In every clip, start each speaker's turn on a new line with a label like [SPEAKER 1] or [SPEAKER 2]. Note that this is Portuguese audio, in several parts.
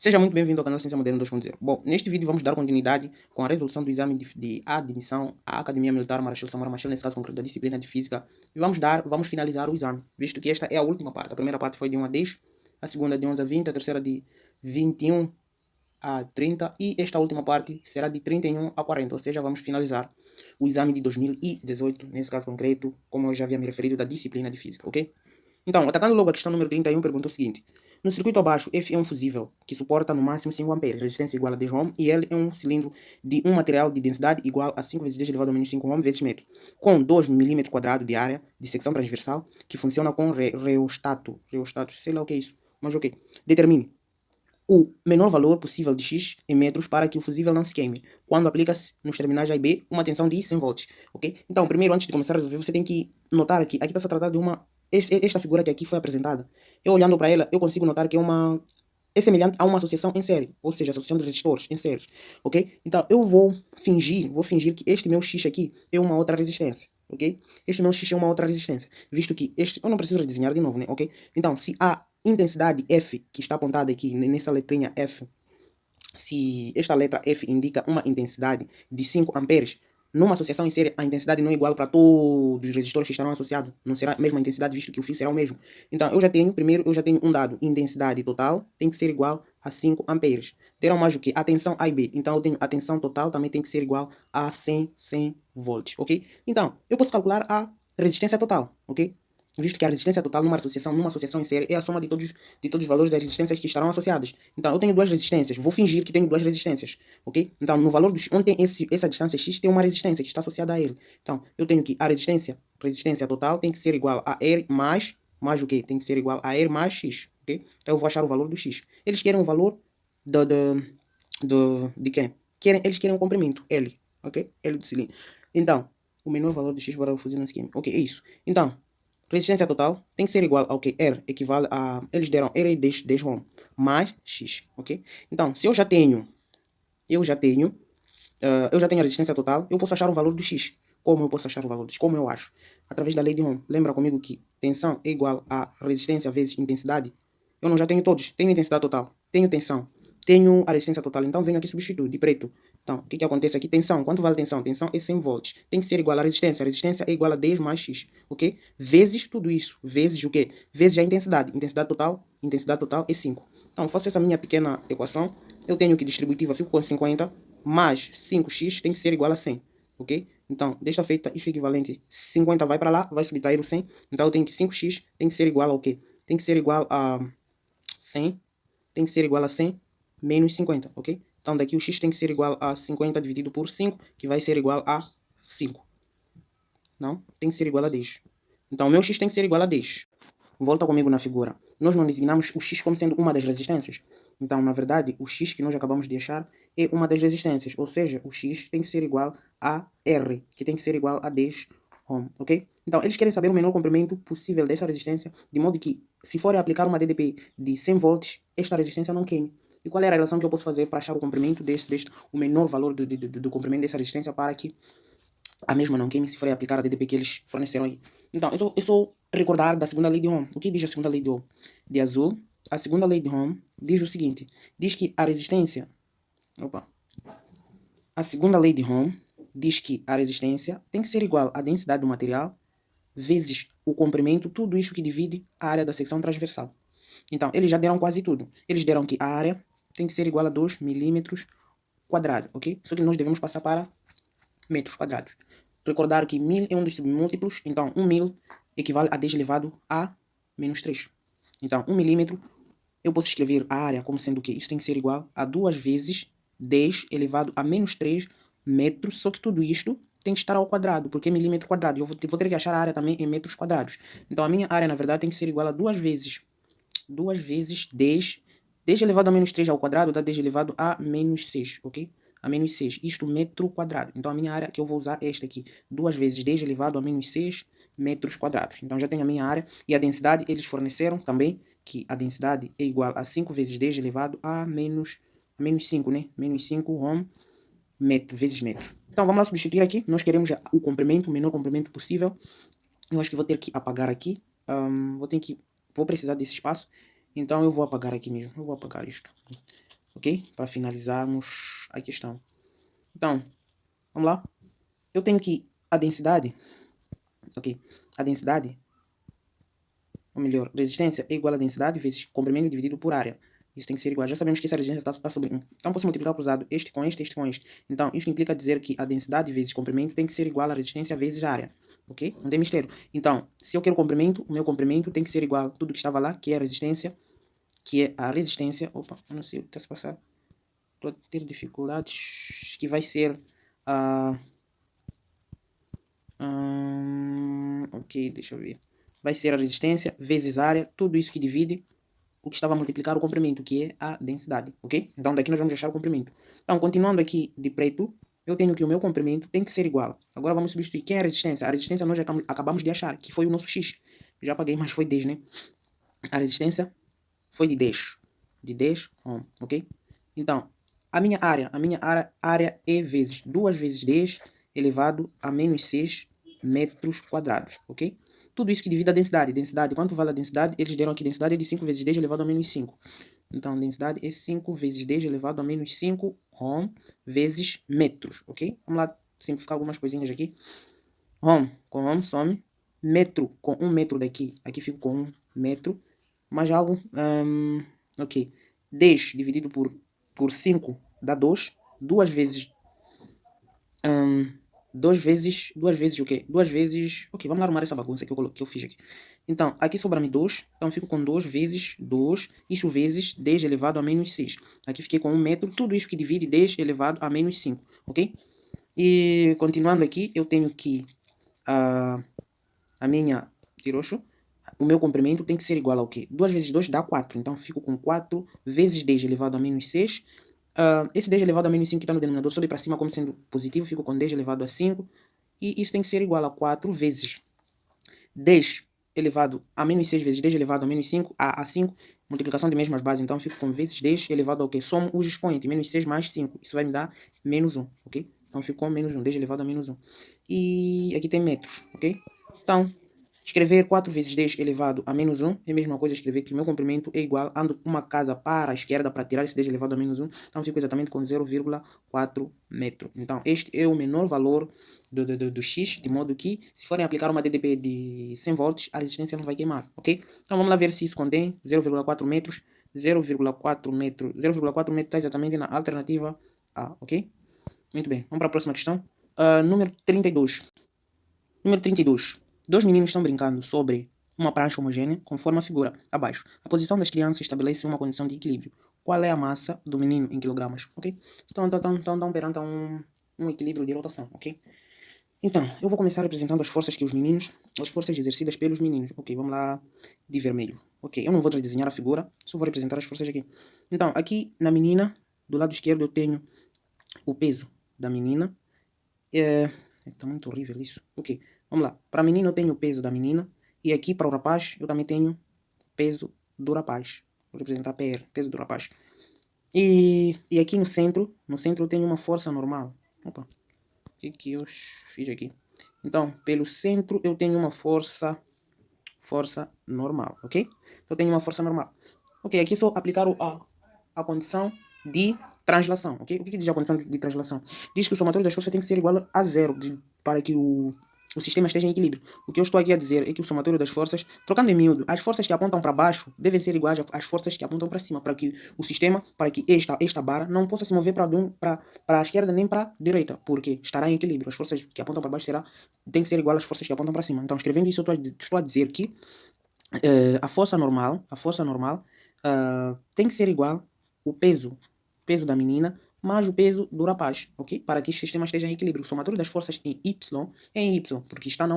[SPEAKER 1] Seja muito bem-vindo ao canal Ciência Moderna 2.0. Bom, neste vídeo vamos dar continuidade com a resolução do exame de admissão à Academia Militar Marechal Samora Machel, nesse caso concreto da disciplina de Física. E vamos finalizar o exame, visto que esta é a última parte. A primeira parte foi de 1 a 10, a segunda de 11 a 20, a terceira de 21 a 30 e esta última parte será de 31 a 40, ou seja, vamos finalizar o exame de 2018, nesse caso concreto, como eu já havia me referido, da disciplina de Física, ok? Então, atacando logo a questão número 31, pergunta o seguinte. No circuito abaixo, F é um fusível que suporta no máximo 5 A, resistência igual a 10 Ω, e L é um cilindro de um material de densidade igual a 5 vezes 10 elevado a menos 5 Ω vezes metro, com 2 mm² de área de secção transversal, que funciona com reostato, sei lá o que é isso, mas ok. Determine o menor valor possível de X em metros para que o fusível não se queime, quando aplica-se nos terminais A e B uma tensão de 100 volts, ok? Então, primeiro, antes de começar a resolver, você tem que notar aqui está-se a tratar de esta figura que aqui foi apresentada. Eu olhando para ela, eu consigo notar que é semelhante a uma associação em série, ou seja, associação de resistores em séries, ok? Então, eu vou fingir que este meu X aqui é uma outra resistência, ok? Este meu X é uma outra resistência, visto que eu não preciso redesenhar de novo, né, ok? Então, se a intensidade F, que está apontada aqui nessa letrinha F, se esta letra F indica uma intensidade de 5 amperes, numa associação em série, a intensidade não é igual para todos os resistores que estarão associados. Não será a mesma intensidade, visto que o fio será o mesmo. Então, primeiro eu já tenho um dado. Intensidade total tem que ser igual a 5 amperes. Terão mais o que? A tensão A e B. Então, eu tenho a tensão total também tem que ser igual a 100 volts, ok? Então, eu posso calcular a resistência total, ok? Visto que a resistência total numa associação em série é a soma de todos os valores das resistências que estarão associadas. Então, eu tenho duas resistências, vou fingir que tenho duas resistências, ok? Então, no valor onde tem essa distância X, tem uma resistência que está associada a ele. Então, eu tenho que a resistência total tem que ser igual a R mais o quê? Tem que ser igual a R mais X, ok? Então, eu vou achar o valor do X. Eles querem o valor de quem? Eles querem o comprimento, L, ok? L do cilindro. Então, o menor valor do X para o fusível esquema. Ok, é isso. Então, resistência total tem que ser igual ao que R equivale a... Eles deram R 10 Ω mais X, ok? Então, se eu já tenho a resistência total, eu posso achar o valor do X. Como eu posso achar o valor do X? Como eu acho? Através da lei de Ohm. Lembra comigo que tensão é igual a resistência vezes intensidade? Eu não já tenho todos. Tenho intensidade total, tenho tensão, tenho a resistência total. Então, venho aqui substituir de preto. Então, o que acontece aqui? Tensão. Quanto vale tensão? Tensão é 100 volts. Tem que ser igual à resistência. A resistência é igual a 10 mais X, ok? Vezes tudo isso. Vezes o quê? Vezes a intensidade. Intensidade total é 5. Então, faço essa minha pequena equação. Eu tenho que distributiva, fico com 50, mais 5x tem que ser igual a 100, ok? Então, desta feita, isso é equivalente. 50 vai para lá, vai subtrair o 100. Então, eu tenho que 5x tem que ser igual ao quê? Tem que ser igual a 100, tem que ser igual a 100 menos 50, ok? Então, daqui o x tem que ser igual a 50 dividido por 5, que vai ser igual a 5. Não? Tem que ser igual a 10. Então, o meu x tem que ser igual a 10. Volta comigo na figura. Nós não designamos o x como sendo uma das resistências. Então, na verdade, o x que nós acabamos de achar é uma das resistências. Ou seja, o x tem que ser igual a R, que tem que ser igual a 10 Ω, ok? Então, eles querem saber o menor comprimento possível dessa resistência, de modo que, se forem aplicar uma DDP de 100 volts, esta resistência não queime. E qual é a relação que eu posso fazer para achar o comprimento o menor valor do comprimento dessa resistência para que a mesma não queime se forem aplicar a DDP que eles forneceram aí? Então, é só recordar da segunda lei de Ohm. O que diz a segunda lei de Ohm? De azul, a segunda lei de Ohm diz o seguinte, diz que a resistência... A segunda lei de Ohm diz que a resistência tem que ser igual à densidade do material vezes o comprimento, tudo isso que divide a área da secção transversal. Então, eles já deram quase tudo. Eles deram que a área tem que ser igual a 2 milímetros quadrados, ok? Só que nós devemos passar para metros quadrados. Recordar que 1000 é um dos submúltiplos, então 1000 equivale a 10 elevado a menos 3. Então, 1 milímetro, eu posso escrever a área como sendo o quê? Isso tem que ser igual a 2 vezes 10 elevado a menos 3 metros, só que tudo isto tem que estar ao quadrado, porque é milímetro quadrado. Eu vou ter que achar a área também em metros quadrados. Então, a minha área, na verdade, tem que ser igual a 2 vezes 10 elevado a menos 3 ao quadrado dá 10 elevado a menos 6, ok? A menos 6, isto metro quadrado. Então, a minha área que eu vou usar é esta aqui. 2 vezes 10 elevado a menos 6 metros quadrados. Então, já tenho a minha área. E a densidade, eles forneceram também que a densidade é igual a 5 vezes 10 elevado a menos 5, né? Menos 5 Ω metro vezes metro. Então, vamos lá substituir aqui. Nós queremos o comprimento, o menor comprimento possível. Eu acho que vou ter que apagar aqui. Vou precisar desse espaço. Então, eu vou apagar aqui mesmo. Eu vou apagar isto. ok? Para finalizarmos a questão. Então, vamos lá. Eu tenho que a densidade, ok? A densidade, ou melhor, resistência é igual a densidade vezes comprimento dividido por área. Isso tem que ser igual. Já sabemos que essa resistência está sobre 1. Então, posso multiplicar cruzado este com este, este com este. Então, isso implica dizer que a densidade vezes comprimento tem que ser igual à resistência vezes a área. Ok? Não tem mistério. Então, se eu quero comprimento, o meu comprimento tem que ser igual a tudo que estava lá, que é a resistência, Opa, eu não sei o que está se passando. Estou a ter dificuldades. Que vai ser a... ok, deixa eu ver. Vai ser a resistência vezes a área, tudo isso que divide o que estava a multiplicar o comprimento, que é a densidade, ok? Então daqui nós vamos achar o comprimento. Então, continuando aqui de preto, eu tenho que o meu comprimento tem que ser igual. Agora vamos substituir. Quem é a resistência? A resistência nós já acabamos de achar, que foi o nosso X. Já paguei, mas foi 10, né? A resistência foi de 10. De 10 ohm, ok? Então, a minha área é vezes 2 vezes 10 elevado a menos 6 metros quadrados, ok? Tudo isso que divide a densidade. Densidade, quanto vale a densidade? Eles deram aqui densidade é de 5 vezes 10 elevado a menos 5. Então, densidade é 5 vezes 10 elevado a menos 5 ohm vezes metros, ok? Vamos lá simplificar algumas coisinhas aqui. Ohm com ohm some. Metro com 1 metro daqui. Aqui fico com 1 metro. Mais algo. Ok. 10 dividido por 5 dá 2. 2 vezes... 2 vezes o quê? 2 vezes... Ok, vamos lá arrumar essa bagunça que eu fiz aqui. Então, aqui sobra-me 2. Então, fico com 2 vezes 2. Isso vezes 10 elevado a menos 6. Aqui fiquei com 1 metro. Tudo isso que divide 10 elevado a menos 5. Ok? E, continuando aqui, eu tenho que... a minha... Tiroxo. O meu comprimento tem que ser igual ao quê? 2 vezes 2 dá 4. Então, fico com 4 vezes 10 elevado a menos 6. Esse 10 elevado a menos 5 que está no denominador sobe para cima como sendo positivo. Fico com 10 elevado a 5. E isso tem que ser igual a 4 vezes 10 elevado a menos 6 vezes 10 elevado a menos 5 a 5. Multiplicação de mesmas bases. Então, fico com vezes 10 elevado ao quê? Somo os expoentes. Menos 6 mais 5. Isso vai me dar menos 1. Ok? Então, fico com menos 1. 10 elevado a menos 1. E aqui tem metros. Ok? Então... escrever 4 vezes 10 elevado a menos 1 é a mesma coisa escrever que o meu comprimento é igual, ando uma casa para a esquerda para tirar esse 10 elevado a menos 1, então fico exatamente com 0,4 metro. Então este é o menor valor do X, de modo que se forem aplicar uma DDP de 100 volts, a resistência não vai queimar, ok? Então vamos lá ver se isso contém 0,4 metros, 0,4 metro está exatamente na alternativa A, ok? Muito bem, vamos para a próxima questão. Número 32. Número 32. Dois meninos estão brincando sobre uma prancha homogênea, conforme a figura abaixo. A posição das crianças estabelece uma condição de equilíbrio. Qual é a massa do menino em quilogramas? Ok? Então perante um equilíbrio de rotação, ok? Então, eu vou começar apresentando as forças as forças exercidas pelos meninos. Ok, vamos lá de vermelho. Ok, eu não vou desenhar a figura, só vou representar as forças aqui. Então, aqui na menina, do lado esquerdo eu tenho o peso da menina. Tá muito horrível isso. Ok, vamos lá. Para a menina eu tenho o peso da menina. E aqui para o rapaz eu também tenho o peso do rapaz. Vou representar PR, peso do rapaz. E aqui no centro eu tenho uma força normal. Opa, o que eu fiz aqui? Então, pelo centro eu tenho uma força normal, ok? Então eu tenho uma força normal. Ok, aqui é só aplicar a condição de translação, ok? O que diz a condição de translação? Diz que o somatório das forças tem que ser igual a zero para que o sistema esteja em equilíbrio. O que eu estou aqui a dizer é que o somatório das forças, trocando em miúdo, as forças que apontam para baixo devem ser iguais às forças que apontam para cima, para que o sistema, para que esta barra não possa se mover para a esquerda nem para a direita, porque estará em equilíbrio. As forças que apontam para baixo tem que ser igual às forças que apontam para cima. Então, escrevendo isso, eu estou a dizer que a força normal tem que ser igual o peso da menina mais o peso do rapaz, ok? Para que o sistema esteja em equilíbrio. O somatório das forças em Y é em Y, porque estão na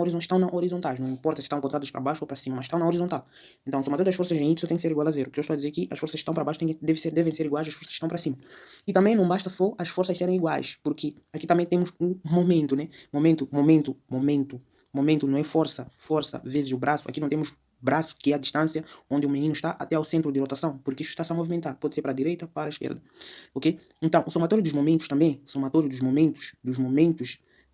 [SPEAKER 1] horizontais. Não importa se estão contadas para baixo ou para cima, mas estão na horizontal. Então, o somatório das forças em Y tem que ser igual a zero. O que eu estou a dizer aqui, as forças que estão para baixo devem ser iguais às forças que estão para cima. E também não basta só as forças serem iguais, porque aqui também temos um momento, né? Momento não é força vezes o braço. Aqui não temos braço, que é a distância onde o menino está até ao centro de rotação, porque isso está-se a movimentar, pode ser para a direita, para a esquerda, ok? Então, o somatório dos momentos também,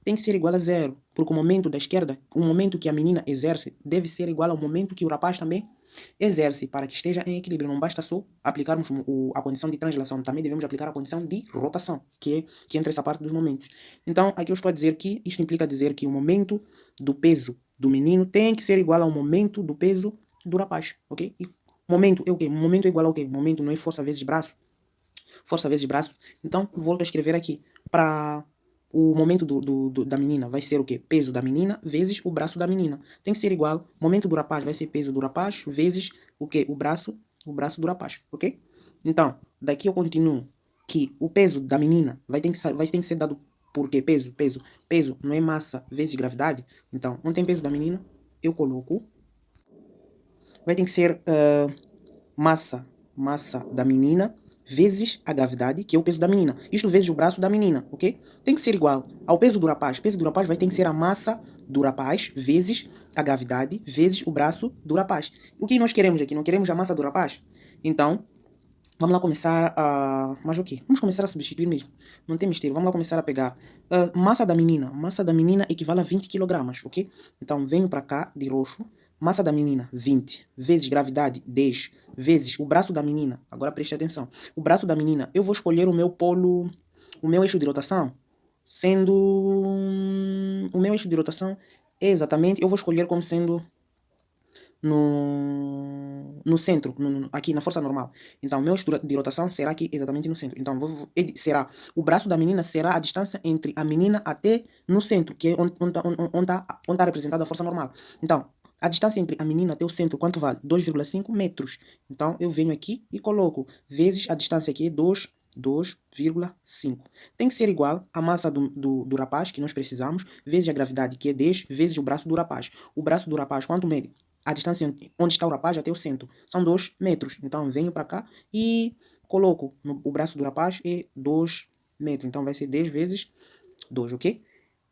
[SPEAKER 1] tem que ser igual a zero, porque o momento da esquerda, o momento que a menina exerce, deve ser igual ao momento que o rapaz também exerce para que esteja em equilíbrio. Não basta só aplicarmos a condição de translação, também devemos aplicar a condição de rotação, que entra essa parte dos momentos. Então, aqui eu estou a dizer que isto implica dizer que o momento do peso do menino tem que ser igual ao momento do peso do rapaz, ok? E momento é o quê? Momento é igual ao quê? Momento não é força vezes braço? Força vezes braço. Então, volto a escrever aqui. Para o momento da menina vai ser o quê? Peso da menina vezes o braço da menina. Tem que ser igual. Momento do rapaz vai ser peso do rapaz vezes o quê? O braço do rapaz, ok? Então, daqui eu continuo que o peso da menina vai ter que ser dado por quê? Peso não é massa vezes gravidade. Então, não tem peso da menina, eu coloco. Vai ter que ser massa da menina vezes a gravidade, que é o peso da menina. Isto vezes o braço da menina, ok? Tem que ser igual ao peso do rapaz. O peso do rapaz vai ter que ser a massa do rapaz vezes a gravidade vezes o braço do rapaz. O que nós queremos aqui? Não queremos a massa do rapaz? Então, vamos lá começar a... Mas o quê? Vamos começar a substituir mesmo. Não tem mistério. Vamos lá começar a pegar massa da menina. Massa da menina equivale a 20 kg, ok? Então, venho para cá de roxo. Massa da menina, 20, vezes gravidade, 10, vezes o braço da menina. Agora preste atenção. O braço da menina, eu vou escolher o meu polo, o meu eixo de rotação, sendo... O meu eixo de rotação é exatamente, eu vou escolher como sendo no centro, aqui na força normal. Então, meu eixo de rotação será aqui exatamente no centro. Então, será, o braço da menina será a distância entre a menina até no centro, que é onde está representada a força normal. Então, a distância entre a menina até o centro, quanto vale? 2,5 metros. Então, eu venho aqui e coloco, vezes a distância aqui é 2,5. Tem que ser igual à massa do rapaz, que nós precisamos, vezes a gravidade, que é 10, vezes o braço do rapaz. O braço do rapaz, quanto mede? A distância onde está o rapaz até o centro são 2 metros. Então, venho para cá e coloco o braço do rapaz é 2 metros. Então, vai ser 10 vezes 2, ok?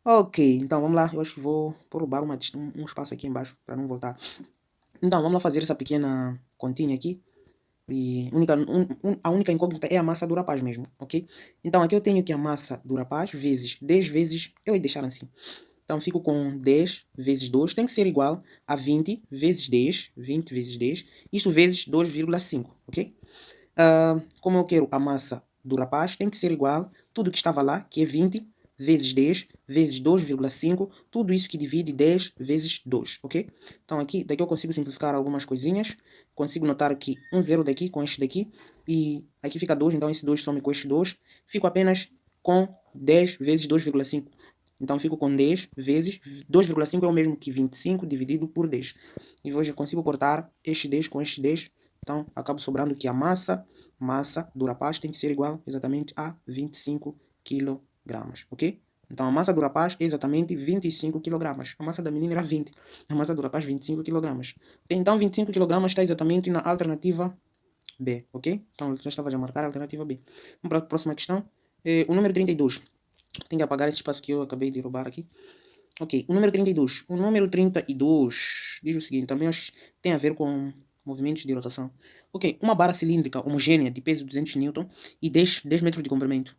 [SPEAKER 1] Ok, então vamos lá. Eu acho que vou roubar um espaço aqui embaixo para não voltar. Então, vamos lá fazer essa pequena continha aqui. E a única incógnita é a massa do rapaz mesmo, ok? Então, aqui eu tenho que a massa do rapaz vezes 10 vezes... Eu vou deixar assim. Então, fico com 10 vezes 2, tem que ser igual a 20 vezes 10, 20 vezes 10, isto vezes 2,5, ok? Como eu quero a massa do rapaz, tem que ser igual, tudo que estava lá, que é 20 vezes 10 vezes 2,5, tudo isso que divide 10 vezes 2, ok? Então, daqui eu consigo simplificar algumas coisinhas, consigo notar aqui um zero daqui com este daqui, e aqui fica 2, então esse 2 some com este 2, fico apenas com 10 vezes 2,5. Então, fico com 10 vezes 2,5 é o mesmo que 25 dividido por 10. E hoje eu consigo cortar este 10 com este 10. Então, acabo sobrando que a massa do rapaz tem que ser igual exatamente a 25 kg, ok? Então, a massa do rapaz é exatamente 25 kg. A massa da menina era 20. A massa do rapaz, 25 kg. Então, 25 kg está exatamente na alternativa B, ok? Então, já estava a marcar a alternativa B. Vamos para a próxima questão. O número 32. Tenho que apagar esse espaço que eu acabei de roubar aqui. Ok, o número 32. O número 32 diz o seguinte, também acho que tem a ver com movimentos de rotação. Ok, uma barra cilíndrica homogênea de peso 200 N e 10 metros de comprimento.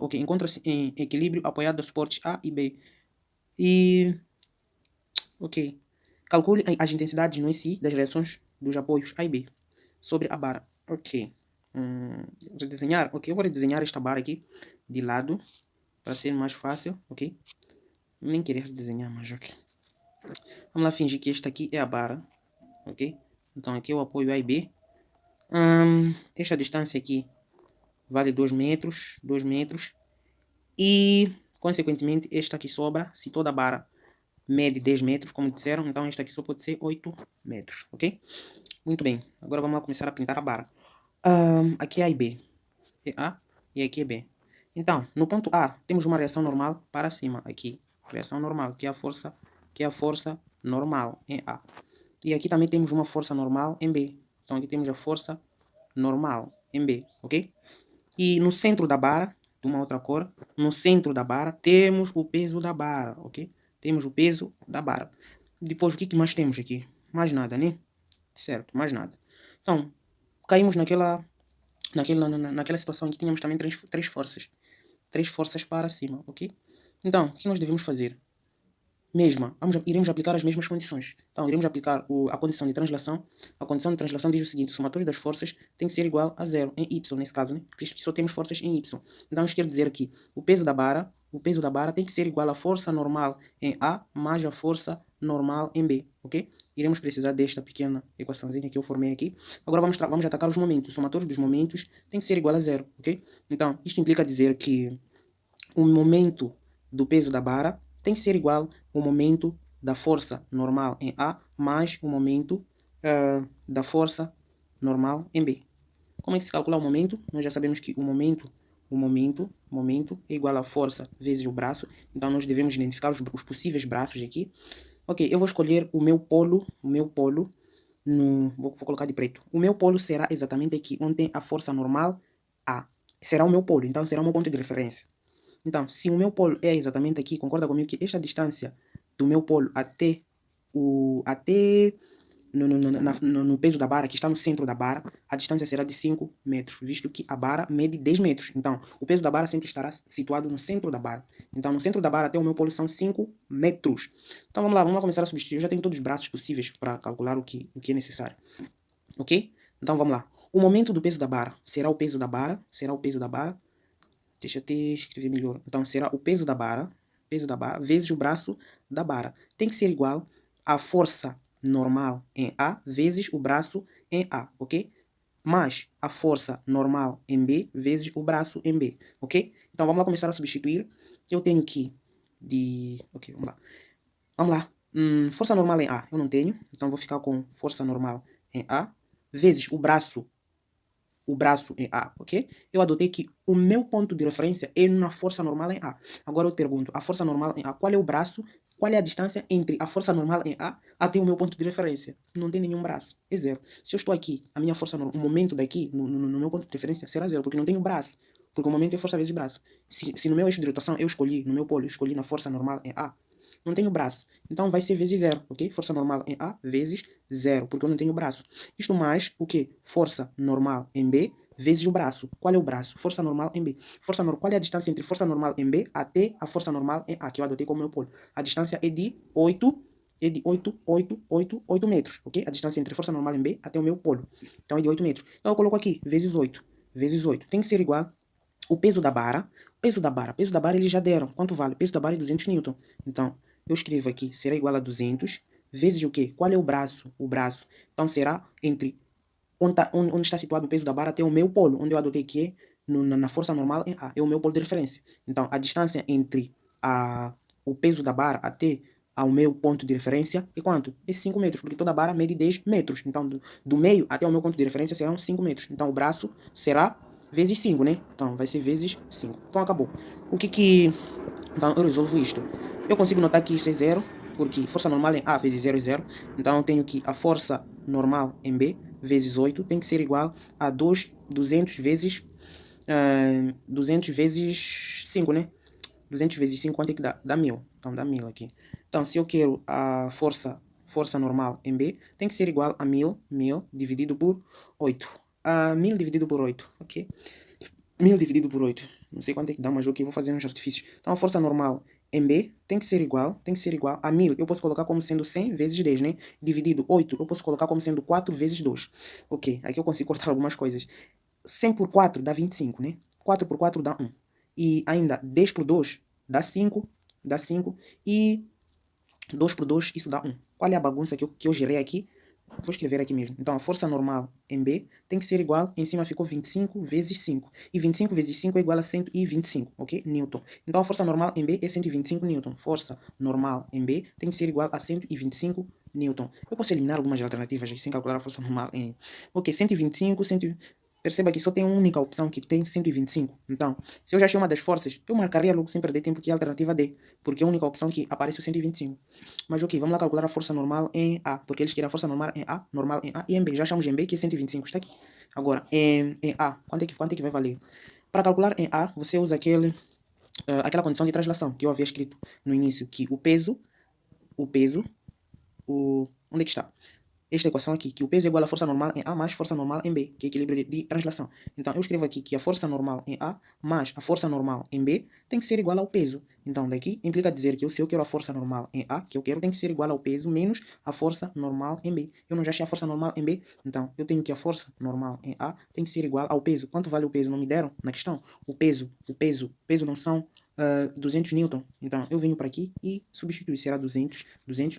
[SPEAKER 1] Ok, encontra-se em equilíbrio apoiado a suportes A e B. E, ok, calcule as intensidades no SI das reações dos apoios A e B sobre a barra. Ok. Redesenhar, ok, eu vou redesenhar esta barra aqui de lado para ser mais fácil, ok? Nem querer redesenhar, mas ok. Vamos lá fingir que esta aqui é a barra, ok? Então aqui é o apoio A e B. Esta distância aqui vale 2 metros, e consequentemente esta aqui sobra, se toda a barra mede 10 metros, como disseram, então esta aqui só pode ser 8 metros, ok? Muito bem, agora vamos lá começar a pintar a barra. Aqui é A e B. É A e aqui é B. Então, no ponto A, temos uma reação normal para cima. Aqui, reação normal, que é a força normal em A. E aqui também temos uma força normal em B. Então, aqui temos a força normal em B, ok? E no centro da barra, de uma outra cor, no centro da barra, temos o peso da barra, ok? Temos o peso da barra. Depois, o que mais temos aqui? Mais nada, né? Certo, mais nada. Então, caímos naquela situação em que tínhamos também três forças. 3 forças para cima, ok? Então, o que nós devemos fazer? mesma. Iremos aplicar as mesmas condições. Então, iremos aplicar a condição de translação. A condição de translação diz o seguinte: o somatório das forças tem que ser igual a zero, em y, nesse caso, né? Porque só temos forças em y. Então, isto quer dizer aqui, o peso da barra tem que ser igual à força normal em A mais a força normal em B, ok? Iremos precisar desta pequena equaçãozinha que eu formei aqui. Agora vamos atacar os momentos. O somatório dos momentos tem que ser igual a zero, ok? Então, isto implica dizer que o momento do peso da barra tem que ser igual ao momento da força normal em A mais o momento da força normal em B. Como é que se calcula o momento? Nós já sabemos que o momento é igual à força vezes o braço. Então, nós devemos identificar os possíveis braços aqui. Ok, eu vou escolher o meu polo, vou colocar de preto. O meu polo será exatamente aqui, onde tem a força normal A. Será o meu polo, então será o meu ponto de referência. Então, se o meu polo é exatamente aqui, concorda comigo que esta distância do meu polo até no peso da barra, que está no centro da barra, a distância será de 5 metros, visto que a barra mede 10 metros. Então, o peso da barra sempre estará situado no centro da barra. Então, no centro da barra até o meu polo são 5 metros. Então, vamos lá começar a substituir. Eu já tenho todos os braços possíveis para calcular o que é necessário. Ok? Então, vamos lá. O momento do peso da barra será o peso da barra, deixa eu até escrever melhor. Então, será o peso da barra, vezes o braço da barra. Tem que ser igual à força normal em A vezes o braço em A, ok? Mais a força normal em B vezes o braço em B, ok? Então, vamos lá começar a substituir. Eu tenho que ok, vamos lá. Vamos lá. Força normal em A, eu não tenho. Então, vou ficar com força normal em A vezes o braço em A, ok? Eu adotei que o meu ponto de referência é na força normal em A. Agora eu te pergunto, a força normal em A, qual é o braço? Qual é a distância entre a força normal em A até o meu ponto de referência? Não tem nenhum braço, é zero. Se eu estou aqui, a minha força, o momento daqui, no meu ponto de referência, será zero, porque não tenho braço. Porque o momento é força vezes braço. Se no meu eixo de rotação no meu polo, eu escolhi na força normal em A, não tenho braço. Então vai ser vezes zero, ok? Força normal em A vezes zero, porque eu não tenho braço. Isto mais o que? Força normal em B vezes o braço. Qual é o braço? Força normal em B. Qual é a distância entre força normal em B até a força normal em A, que eu adotei como meu polo? A distância é de 8 metros, ok? A distância entre força normal em B até o meu polo. Então é de 8 metros. Então eu coloco aqui, vezes 8. Vezes 8. Tem que ser igual o peso da barra. Peso da barra eles já deram. Quanto vale? O peso da barra é 200 Newton. Então, eu escrevo aqui, será igual a 200, vezes o quê? Qual é o braço? O braço. Então, será entre onde está situado o peso da barra até o meu polo, onde eu adotei que é na força normal em A. É o meu polo de referência. Então, a distância entre o peso da barra até ao meu ponto de referência é quanto? É 5 metros, porque toda barra mede 10 metros. Então, do meio até o meu ponto de referência serão 5 metros. Então, o braço será vezes 5, né? Então, vai ser vezes 5. Então, acabou. Então, eu resolvo isto. Eu consigo notar que isto é zero, porque força normal em A vezes 0 é 0. Então, eu tenho que a força normal em B vezes 8 tem que ser igual a 200 vezes 5, né? 200 vezes 5, quanto é que dá? Dá 1000. Então, dá 1000 aqui. Então, se eu quero a força normal em B, tem que ser igual a 1000 dividido por 8. 1000 dividido por 8, ok? 1000 dividido por 8. Não sei quanto é que dá, mas ok, vou fazer uns artifícios. Então, a força normal em B tem que ser igual a 1000. Eu posso colocar como sendo 100 vezes 10, né? Dividido 8, eu posso colocar como sendo 4 vezes 2. Ok, aqui eu consigo cortar algumas coisas. 100 por 4 dá 25, né? 4 por 4 dá 1. E ainda 10 por 2 dá 5. E 2 por 2, isso dá 1. Qual é a bagunça que eu gerei aqui? Vou escrever aqui mesmo. Então, a força normal em B tem que ser igual, em cima ficou 25 vezes 5. E 25 vezes 5 é igual a 125, ok? Newton. Então, a força normal em B é 125 Newton. Força normal em B tem que ser igual a 125 Newton. Eu posso eliminar algumas alternativas aqui sem calcular a força normal em... Ok, 125, Perceba que só tem uma única opção que tem 125. Então, se eu já achei uma das forças, eu marcaria logo sem perder tempo que é a alternativa D, porque é a única opção que aparece o 125. Mas ok, vamos lá calcular a força normal em A, porque eles querem a força normal em A e em B. Já achamos em B que é 125, está aqui. Agora, em A, quanto é que vai valer? Para calcular em A, você usa aquela condição de translação que eu havia escrito no início, que onde é que está? esta equação aqui, que o peso é igual à força normal em A mais força normal em B, que é equilíbrio de translação. Então, eu escrevo aqui que a força normal em A mais a força normal em B tem que ser igual ao peso. Então, daqui implica dizer que se eu quero a força normal em A, que eu quero, tem que ser igual ao peso menos a força normal em B. Eu não já achei a força normal em B, então eu tenho que a força normal em A tem que ser igual ao peso. Quanto vale o peso? Não me deram na questão. O peso não são 200 newton. Então, eu venho para aqui e substituo. Será 200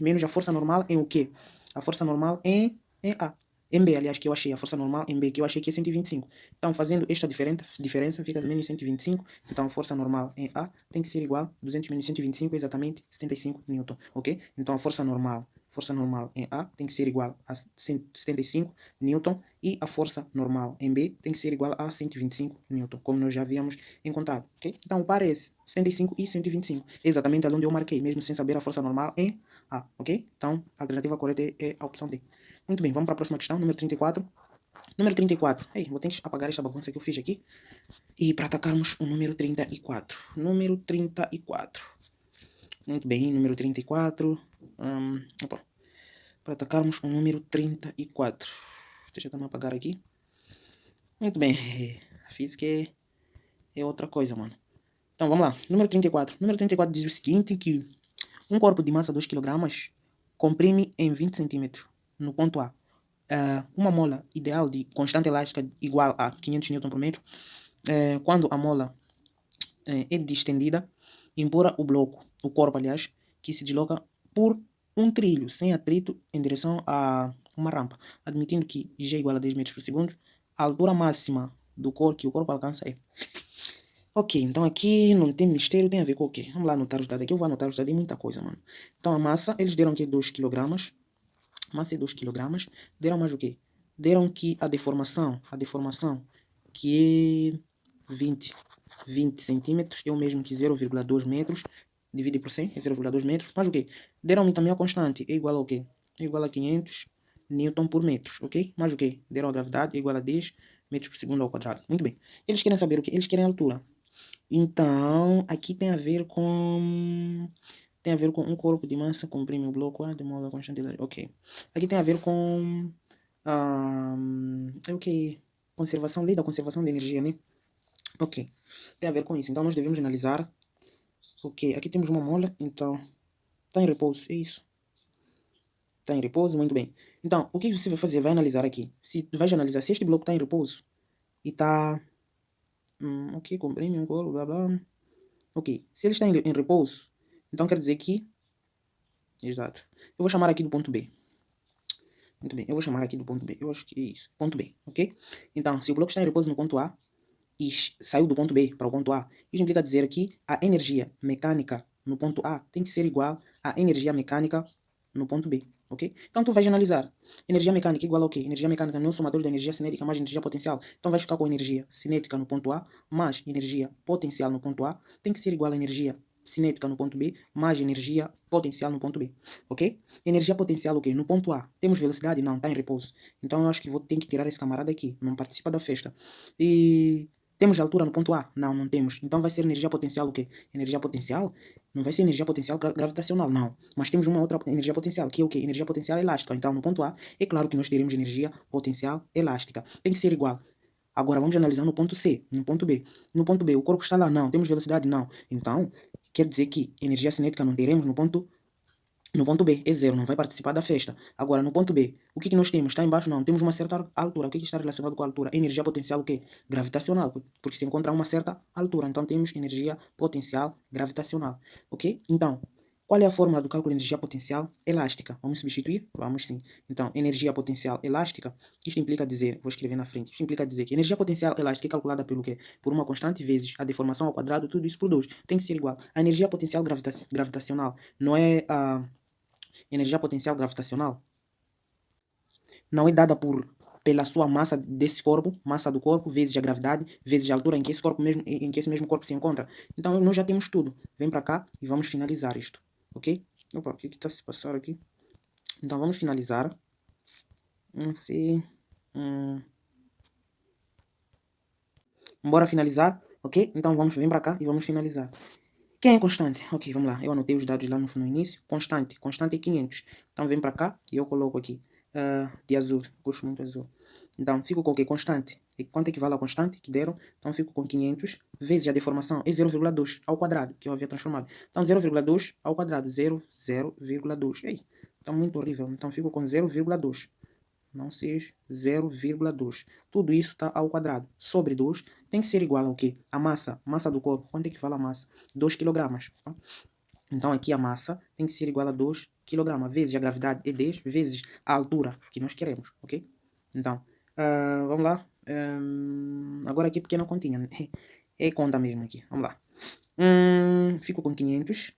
[SPEAKER 1] menos a força normal em o quê? A força normal em A. Em B, aliás, que eu achei. A força normal em B, que eu achei que é 125. Então, fazendo esta diferença, fica menos 125. Então, a força normal em A tem que ser igual a 200 menos 125, exatamente 75 newton, ok? Então, a força normal em A tem que ser igual a 75 newton e a força normal em B tem que ser igual a 125 newton, como nós já havíamos encontrado, ok? Então, o par é esse, 75 e 125, exatamente onde eu marquei, mesmo sem saber a força normal em A, ok? Então, a alternativa correta é a opção D. Muito bem, vamos para a próxima questão, número 34. Número 34. Ei, vou ter que apagar esta bagunça que eu fiz aqui. E para atacarmos o número 34. Número 34. Muito bem, número 34. Opa. Para atacarmos o número 34. Deixa eu também apagar aqui. Muito bem. A física é outra coisa, mano. Então, vamos lá. Número 34. Número 34 diz o seguinte, que um corpo de massa 2 kg comprime em 20 cm no ponto A. Uma mola ideal de constante elástica igual a 500 Nm por metro. Quando a mola é distendida, empurra o corpo, aliás, que se desloca por um trilho sem atrito em direção a uma rampa, admitindo que G igual a 10 metros por segundo, a altura máxima do corpo que o corpo alcança é. Ok, então aqui não tem mistério, tem a ver com o quê? Vamos lá anotar os dados aqui, eu vou anotar os dados de muita coisa, mano. Então a massa, eles deram aqui 2 kg, massa é 2 kg, deram mais o quê? Deram que a deformação que é 20 centímetros, é o mesmo que 0,2 metros, divide por 100, é 0,2 metros, mas o quê? Deram-me também a constante, é igual ao quê? É igual a 500 newton por metro, ok? Mas o quê? Deram a gravidade, é igual a 10 metros por segundo ao quadrado. Muito bem. Eles querem saber o quê? Eles querem a altura. Então, aqui tem a ver com um corpo de massa comprime o bloco de modo constante. Ok. Aqui tem a ver com é o que? Lei da conservação de energia, né? Ok. Tem a ver com isso. Então, nós devemos analisar. Ok. Aqui temos uma mola, então está em repouso, é isso. Está em repouso, muito bem. Então, o que você vai fazer? Vai analisar aqui. Se vais analisar se este bloco está em repouso e está ok, comprime um corpo, blá blá. Ok, se ele está em repouso, então quer dizer que... Exato. Eu vou chamar aqui do ponto B. Muito bem, eu vou chamar aqui do ponto B. Eu acho que é isso. Ponto B, ok? Então, se o bloco está em repouso no ponto A e saiu do ponto B para o ponto A, isso implica dizer que a energia mecânica no ponto A tem que ser igual à energia mecânica no ponto B, ok? Então, tu vais analisar. Energia mecânica igual ao quê? Energia mecânica não é o somatório da energia cinética mais energia potencial. Então, vais ficar com energia cinética no ponto A mais energia potencial no ponto A tem que ser igual à energia cinética no ponto B mais energia potencial no ponto B, ok? Energia potencial o quê? No ponto A. Temos velocidade? Não, está em repouso. Então, eu acho que ter que tirar esse camarada aqui. Não participa da festa. E... temos altura no ponto A? Não, não temos. Então vai ser energia potencial o quê? Energia potencial? Não vai ser energia potencial gravitacional, não. Mas temos uma outra energia potencial, que é o quê? Energia potencial elástica. Então, no ponto A, é claro que nós teremos energia potencial elástica. Tem que ser igual. Agora, vamos analisar no ponto C, no ponto B. No ponto B, o corpo está lá? Não. Temos velocidade? Não. Então, quer dizer que energia cinética não teremos no ponto B, é zero, não vai participar da festa. Agora, no ponto B, o que nós temos? Está embaixo? Não, temos uma certa altura. O que está relacionado com a altura? Energia potencial o quê? Gravitacional, porque se encontra a uma certa altura. Então, temos energia potencial gravitacional, ok? Então, qual é a fórmula do cálculo de energia potencial elástica? Vamos substituir? Vamos sim. Então, energia potencial elástica, isto implica dizer, vou escrever na frente, isto implica dizer que energia potencial elástica é calculada pelo quê? Por uma constante vezes a deformação ao quadrado, tudo isso por 2. Tem que ser igual. A energia potencial gravitacional não é a... energia potencial gravitacional não é dada pela sua massa desse corpo, massa do corpo, vezes a gravidade, vezes a altura em que esse mesmo corpo se encontra. Então, nós já temos tudo. Vem para cá e vamos finalizar isto, ok? Opa, o que está se passar aqui? Então, vamos finalizar. Não sei. Bora finalizar, ok? Então, vem para cá e vamos finalizar. Quem é constante? Ok, vamos lá. Eu anotei os dados lá no início. Constante é 500. Então, vem para cá e eu coloco aqui de azul. Gosto muito de azul. Então, fico com o quê? Constante. E quanto equivale à constante que deram? Então, fico com 500 vezes a deformação é 0,2 ao quadrado, que eu havia transformado. Então, 0,2 ao quadrado. 0,2. Ei, está muito horrível. Então, fico com 0,2. Não seja 0,2. Tudo isso está ao quadrado. Sobre 2 tem que ser igual ao quê? A massa do corpo. Quanto equivale a massa? 2 kg. Tá? Então, aqui a massa tem que ser igual a 2 kg, vezes a gravidade é 10, vezes a altura que nós queremos, ok? Então, vamos lá. Agora aqui pequena continha. É conta mesmo aqui. Vamos lá. Fico com 500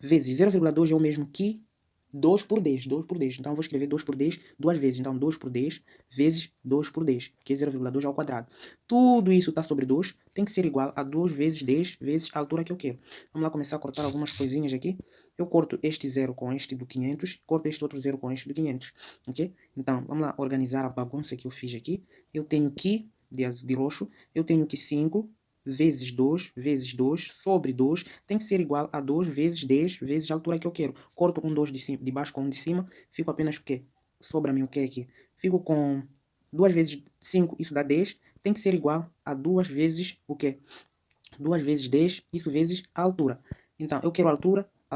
[SPEAKER 1] vezes 0,2 é o mesmo que 2 por 10. 2 por 10. Então, eu vou escrever 2 por 10 duas vezes. Então, 2 por 10 vezes 2 por 10, que é 0,2 ao quadrado. Tudo isso está sobre 2, tem que ser igual a 2 vezes 10 vezes a altura que eu quero. Vamos lá começar a cortar algumas coisinhas aqui. Eu corto este 0 com este do 500, corto este outro 0 com este do 500, ok? Então, vamos lá organizar a bagunça que eu fiz aqui. Eu tenho que, de roxo, eu tenho que 5 vezes 2 sobre 2 tem que ser igual a 2 vezes 10 vezes a altura que eu quero. Corto um 2 de baixo com um de cima, fico apenas o quê? Sobra-me o que aqui? Fico com 2 vezes 5, isso dá 10, tem que ser igual a 2 vezes o quê? 2 vezes 10, isso vezes a altura. Então, eu quero a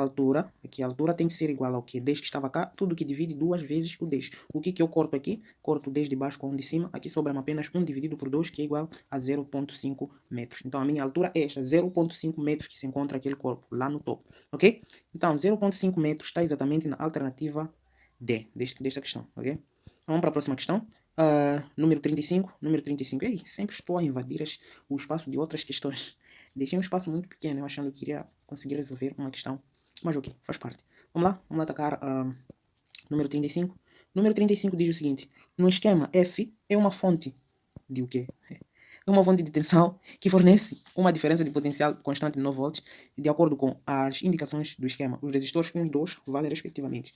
[SPEAKER 1] altura, aqui a altura tem que ser igual ao quê? 10 que estava cá, tudo que divide 2 vezes o 10. O que eu corto aqui? Corto 10 de baixo com 1 de cima, aqui sobra-me apenas 1 dividido por 2, que é igual a 0,5 metros. Então, a minha altura é esta, 0,5 metros que se encontra aquele corpo, lá no topo, ok? Então, 0,5 metros está exatamente na alternativa D, desta questão, ok? Vamos para a próxima questão. Número 35. Ei, sempre estou a invadir o espaço de outras questões. Deixei um espaço muito pequeno, eu achando que iria conseguir resolver uma questão. Mas ok, faz parte. Vamos lá atacar número 35. Número 35 diz o seguinte. No esquema F é uma fonte de o quê? É uma fonte de tensão que fornece uma diferença de potencial constante de 9 volts de acordo com as indicações do esquema. Os resistores 1 e 2 valem respectivamente.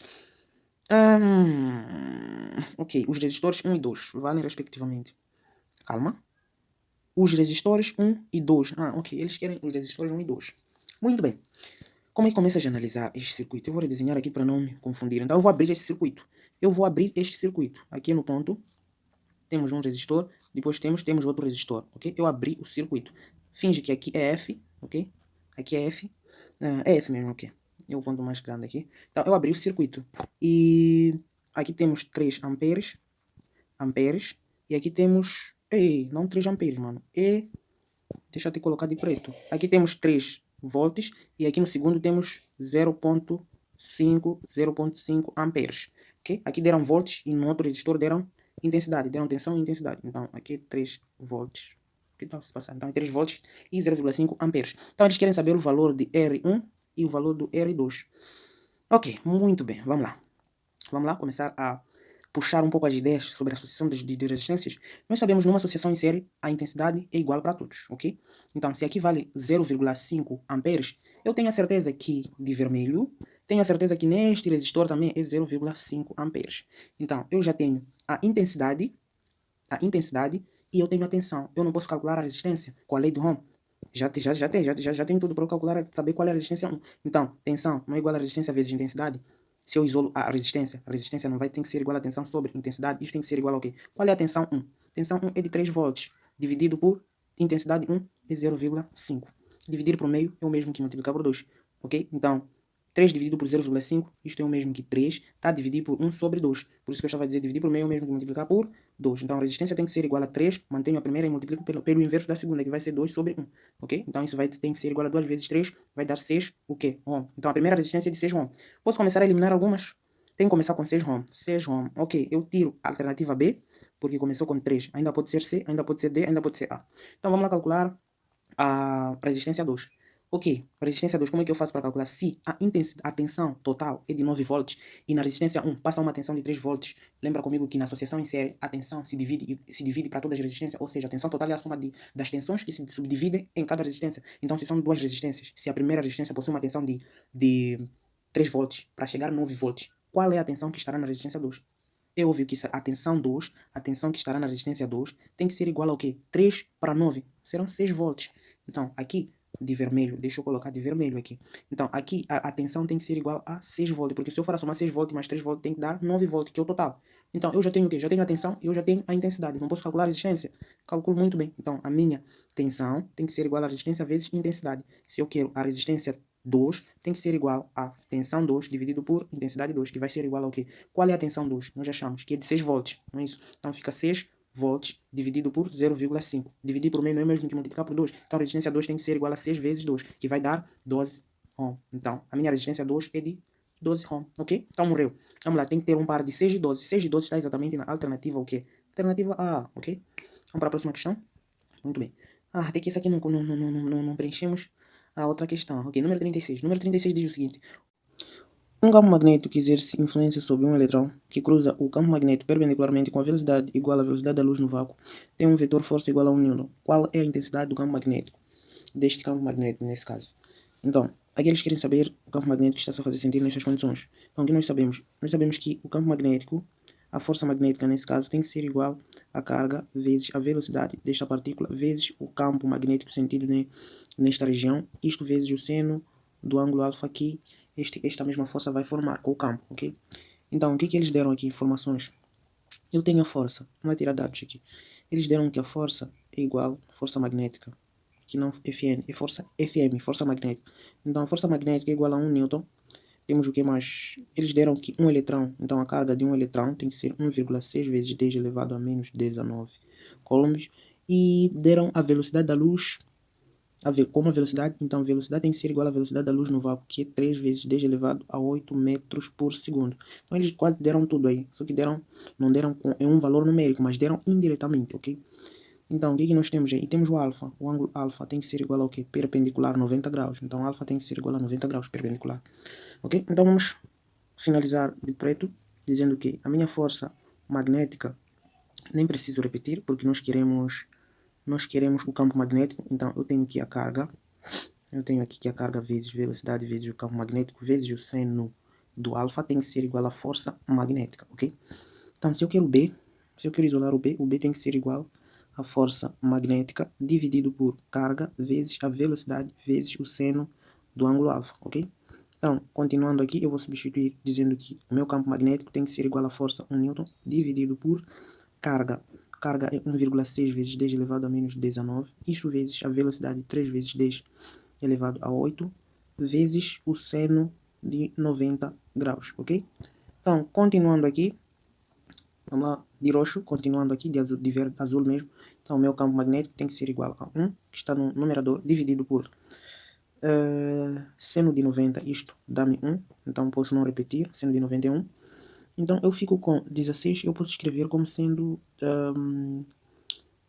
[SPEAKER 1] Ok, os resistores 1 e 2 valem respectivamente. Calma. Os resistores 1 e 2. Ok, eles querem os resistores 1 e 2. Muito bem. Como é que começa a analisar este circuito? Eu vou redesenhar aqui para não me confundir. Então, eu vou abrir esse circuito. Aqui no ponto, temos um resistor, depois temos outro resistor, ok? Eu abri o circuito. Finge que aqui é F, ok? Aqui é F. É F mesmo, ok? É o ponto mais grande aqui. Então, eu abri o circuito. E aqui temos 3 amperes. E aqui temos... Ei, não 3 amperes, mano. Deixa eu te colocar de preto. Aqui temos 3 volts. E aqui no segundo temos 0,5 amperes. Ok? Aqui deram volts e no outro resistor deram intensidade. Deram tensão e intensidade. Então, aqui é 3 volts. Que tal se passar? Então, é 3 volts e 0,5 amperes. Então, eles querem saber o valor de R1 e o valor do R2. Ok, muito bem. Vamos lá. Vamos lá começar a puxar um pouco as ideias sobre a associação de resistências. Nós sabemos numa associação em série, a intensidade é igual para todos, ok? Então, se aqui vale 0,5 amperes, eu tenho a certeza que de vermelho, tenho a certeza que neste resistor também é 0,5 amperes. Então, eu já tenho a intensidade e eu tenho a tensão. Eu não posso calcular a resistência com a lei de Ohm. Já tenho tudo para eu calcular, saber qual é a resistência 1. Então, tensão não é igual a resistência vezes intensidade. Se eu isolo a resistência não vai ter que ser igual a tensão sobre intensidade. Isso tem que ser igual ao quê? Qual é a tensão 1? Tensão 1 é de 3 volts. Dividido por intensidade 1 é 0,5. Dividir por meio é o mesmo que multiplicar por 2. Ok? Então, 3 dividido por 0,5, isto é o mesmo que 3, está dividido por 1 sobre 2. Por isso que eu estava a dizer dividir por meio é o mesmo que multiplicar por 2. Então a resistência tem que ser igual a 3, mantenho a primeira e multiplico pelo inverso da segunda, que vai ser 2 sobre 1. Ok? Então isso tem que ser igual a 2 vezes 3, vai dar 6 o quê? Ohm. Então a primeira resistência é de 6 ohm. Posso começar a eliminar algumas? Tem que começar com 6 ohm. 6 ohm. Ok, eu tiro a alternativa B, porque começou com 3. Ainda pode ser C, ainda pode ser D, ainda pode ser A. Então vamos lá calcular a resistência 2. Ok, resistência 2, como é que eu faço para calcular? Se a tensão total é de 9 volts e na resistência 1 passa uma tensão de 3 volts, lembra comigo que na associação em série a tensão se divide para todas as resistências, ou seja, a tensão total é a soma das tensões que se subdividem em cada resistência. Então, se são duas resistências, se a primeira resistência possui uma tensão de 3 volts para chegar a 9 volts, qual é a tensão que estará na resistência 2? É óbvio que a tensão 2, a tensão que estará na resistência 2, tem que ser igual ao quê? 3 para 9, serão 6 volts. Então, aqui de vermelho, deixa eu colocar de vermelho aqui. Então, aqui a tensão tem que ser igual a 6 volts, porque se eu for somar 6 volts mais 3 volts, tem que dar 9 volts, que é o total. Então, eu já tenho o quê? Já tenho a tensão e eu já tenho a intensidade. Não posso calcular a resistência? Calculo muito bem. Então, a minha tensão tem que ser igual à resistência vezes intensidade. Se eu quero a resistência 2, tem que ser igual a tensão 2 dividido por intensidade 2, que vai ser igual ao quê? Qual é a tensão 2? Nós achamos que é de 6 volts, não é isso? Então, fica 6 volts dividido por 0,5. Dividir por meio não é mesmo que multiplicar por 2. Então, a resistência 2 tem que ser igual a 6 vezes 2, que vai dar 12 ohm. Então, a minha resistência 2 é de 12 ohm, ok? Então, morreu. Vamos lá, tem que ter um par de 6 e 12. 6 e 12 está exatamente na alternativa o quê? Alternativa A, ok? Vamos para a próxima questão. Muito bem. Até que essa aqui não preenchemos a outra questão. Ok, número 36. Número 36 diz o seguinte. Um campo magnético que exerce influência sobre um eletrão que cruza o campo magnético perpendicularmente com a velocidade igual à velocidade da luz no vácuo tem um vetor força igual a 1 newton. Qual é a intensidade do campo magnético? Deste campo magnético, nesse caso. Então, aqui eles querem saber o campo magnético que está a fazer sentido nestas condições. Então, o que nós sabemos? Nós sabemos que o campo magnético, a força magnética nesse caso, tem que ser igual à carga vezes a velocidade desta partícula vezes o campo magnético sentido nesta região, isto vezes o seno do ângulo alfa que esta mesma força vai formar com o campo, ok? Então, o que eles deram aqui? Informações. Eu tenho a força, vamos tirar dados aqui. Eles deram que a força é igual à força magnética, que não Fn, é força Fm, força magnética. Então, a força magnética é igual a 1 newton. Temos o que mais? Eles deram que um eletrão, então a carga de um eletrão tem que ser 1,6 vezes 10 elevado a menos 19 coulombs. E deram a velocidade da luz, como a velocidade, então a velocidade tem que ser igual à velocidade da luz no vácuo, que é 3 vezes 10 elevado a 8 metros por segundo. Então eles quase deram tudo aí, só que não deram é um valor numérico, mas deram indiretamente, ok? Então, o que nós temos aí? Temos o alfa. O ângulo alfa tem que ser igual ao quê? Perpendicular 90 graus. Então, alfa tem que ser igual a 90 graus perpendicular. Ok? Então, vamos finalizar de preto, dizendo que a minha força magnética, nem preciso repetir, porque nós queremos o campo magnético. Então, eu tenho aqui a carga. Eu tenho aqui que a carga vezes velocidade vezes o campo magnético vezes o seno do alfa tem que ser igual à força magnética, ok? Então, se eu quero B, se eu quero isolar o B tem que ser igual a força magnética dividido por carga vezes a velocidade vezes o seno do ângulo alfa, ok? Então, continuando aqui, eu vou substituir dizendo que o meu campo magnético tem que ser igual à força 1 newton dividido por carga. Carga é 1,6 vezes 10 elevado a menos 19, isto vezes a velocidade 3 vezes 10 elevado a 8, vezes o seno de 90 graus, ok? Então, continuando aqui, vamos lá, de roxo, continuando aqui, de azul, de verde, azul mesmo. Então, o meu campo magnético tem que ser igual a 1, que está no numerador, dividido por seno de 90, isto dá-me 1. Então, posso não repetir, seno de 90 é 1. Então, eu fico com 16, eu posso escrever como sendo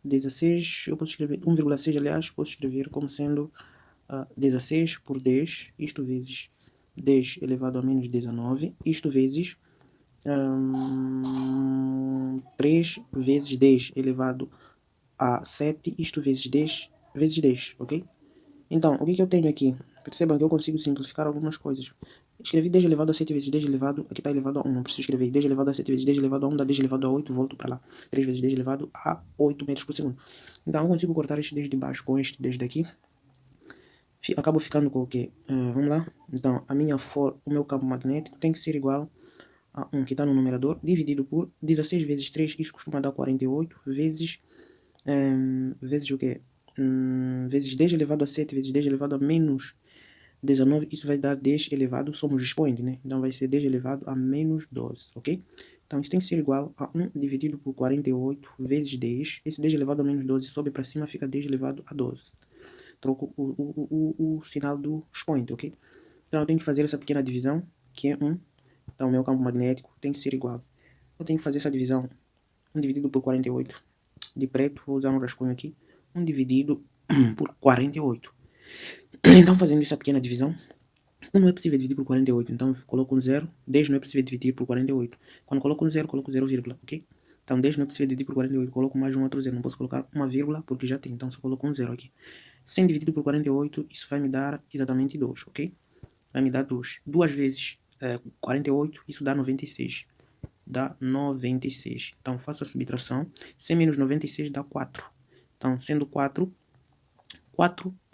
[SPEAKER 1] 16, eu posso escrever 1,6, aliás, posso escrever como sendo 16 por 10, isto vezes 10 elevado a menos 19, isto vezes 3 vezes 10 elevado a 7, isto vezes 10 vezes 10, ok? Então, o que eu tenho aqui? Percebam que eu consigo simplificar algumas coisas. Escrevi 10 elevado a 7 vezes 10 elevado, aqui está elevado a 1, não preciso escrever 10 elevado a 7 vezes 10 elevado a 1, dá 10 elevado a 8, volto para lá. 3 vezes 10 elevado a 8 metros por segundo. Então, eu consigo cortar este 10 de baixo com este 10 daqui. Acabo ficando com o quê? Vamos lá. Então, o meu campo magnético tem que ser igual a 1, que está no numerador, dividido por 16 vezes 3, isso costuma dar 48, vezes o quê? Vezes 10 elevado a 7, vezes 10 elevado a menos 19, isso vai dar 10 elevado, somos expoente, né? Então vai ser 10 elevado a menos 12, ok? Então isso tem que ser igual a 1 dividido por 48 vezes 10. Esse 10 elevado a menos 12 sobe para cima, fica 10 elevado a 12. Troco o sinal do expoente, ok? Então eu tenho que fazer essa pequena divisão, que é 1. Então o meu campo magnético tem que ser igual. Eu tenho que fazer essa divisão, 1 dividido por 48. De preto, vou usar um rascunho aqui. 1 dividido por 48. Então, fazendo essa pequena divisão, 1 não é possível dividir por 48, então eu coloco um 0. 10 não é possível dividir por 48. Quando coloco um 0, coloco 0, ok? Então, 10 não é possível dividir por 48, coloco mais um outro 0. Não posso colocar uma vírgula, porque já tem, então só coloco um 0 aqui. 100 dividido por 48, isso vai me dar exatamente 2, ok? Vai me dar 2. 2 vezes 48, isso dá 96. Dá 96. Então, faço a subtração. 100 menos 96 dá 4. Então, sendo 4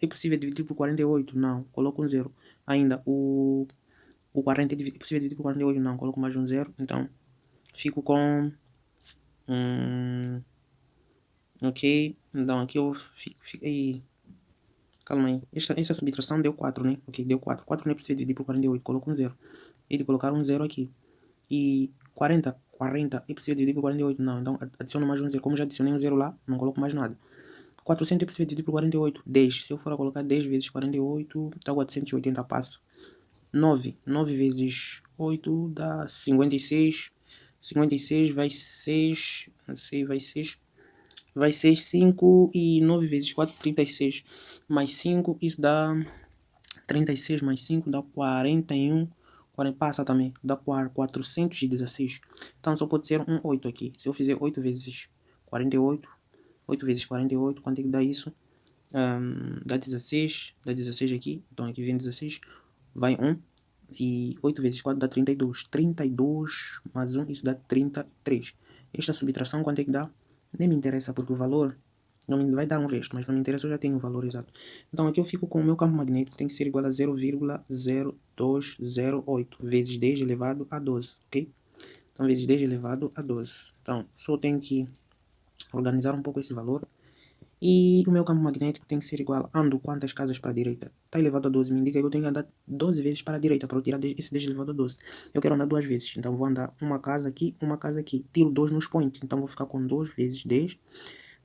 [SPEAKER 1] é possível dividir por 48? Não, coloco um 0. Ainda, o 40 é possível dividir por 48? Não, coloco mais um 0. Então, fico com Ok, então aqui eu fiquei... Calma aí, essa subtração deu 4, né? Ok, deu 4. 4 não é possível dividir por 48, coloco um 0. E de colocar um 0 aqui. E 40 é possível dividir por 48, não. Então adiciono mais um 0. Como já adicionei um 0 lá, não coloco mais nada. 400 é possível dividir por 48, 10. Se eu for a colocar 10 vezes 48, dá 480, passa. 9 vezes 8 dá 56. 56 vai 6, não sei, vai 6. Vai 6, 5 e 9 vezes 4, 36. Mais 5, isso dá 36 mais 5 dá 41. 40, passa também, dá 416. Então só pode ser um 8 aqui. Se eu fizer 8 vezes 48, 8 vezes 48, quanto é que dá isso? Dá 16, dá 16 aqui. Então aqui vem 16, vai 1. E 8 vezes 4 dá 32. 32 mais 1, isso dá 33. Esta subtração quanto é que dá? Nem me interessa porque o valor não me vai dar um resto, mas não me interessa, eu já tenho o valor exato. Então aqui eu fico com o meu campo magnético, tem que ser igual a 0,0208 vezes 10 elevado a 12, ok? Então vezes 10 elevado a 12. Então só tenho que organizar um pouco esse valor. E o meu campo magnético tem que ser igual, ando quantas casas para a direita? Está elevado a 12, me indica que eu tenho que andar 12 vezes para a direita, para eu tirar esse 10 elevado a 12. Eu quero andar 2 vezes, então vou andar uma casa aqui, tiro 2 nos points, então vou ficar com 2 vezes 10,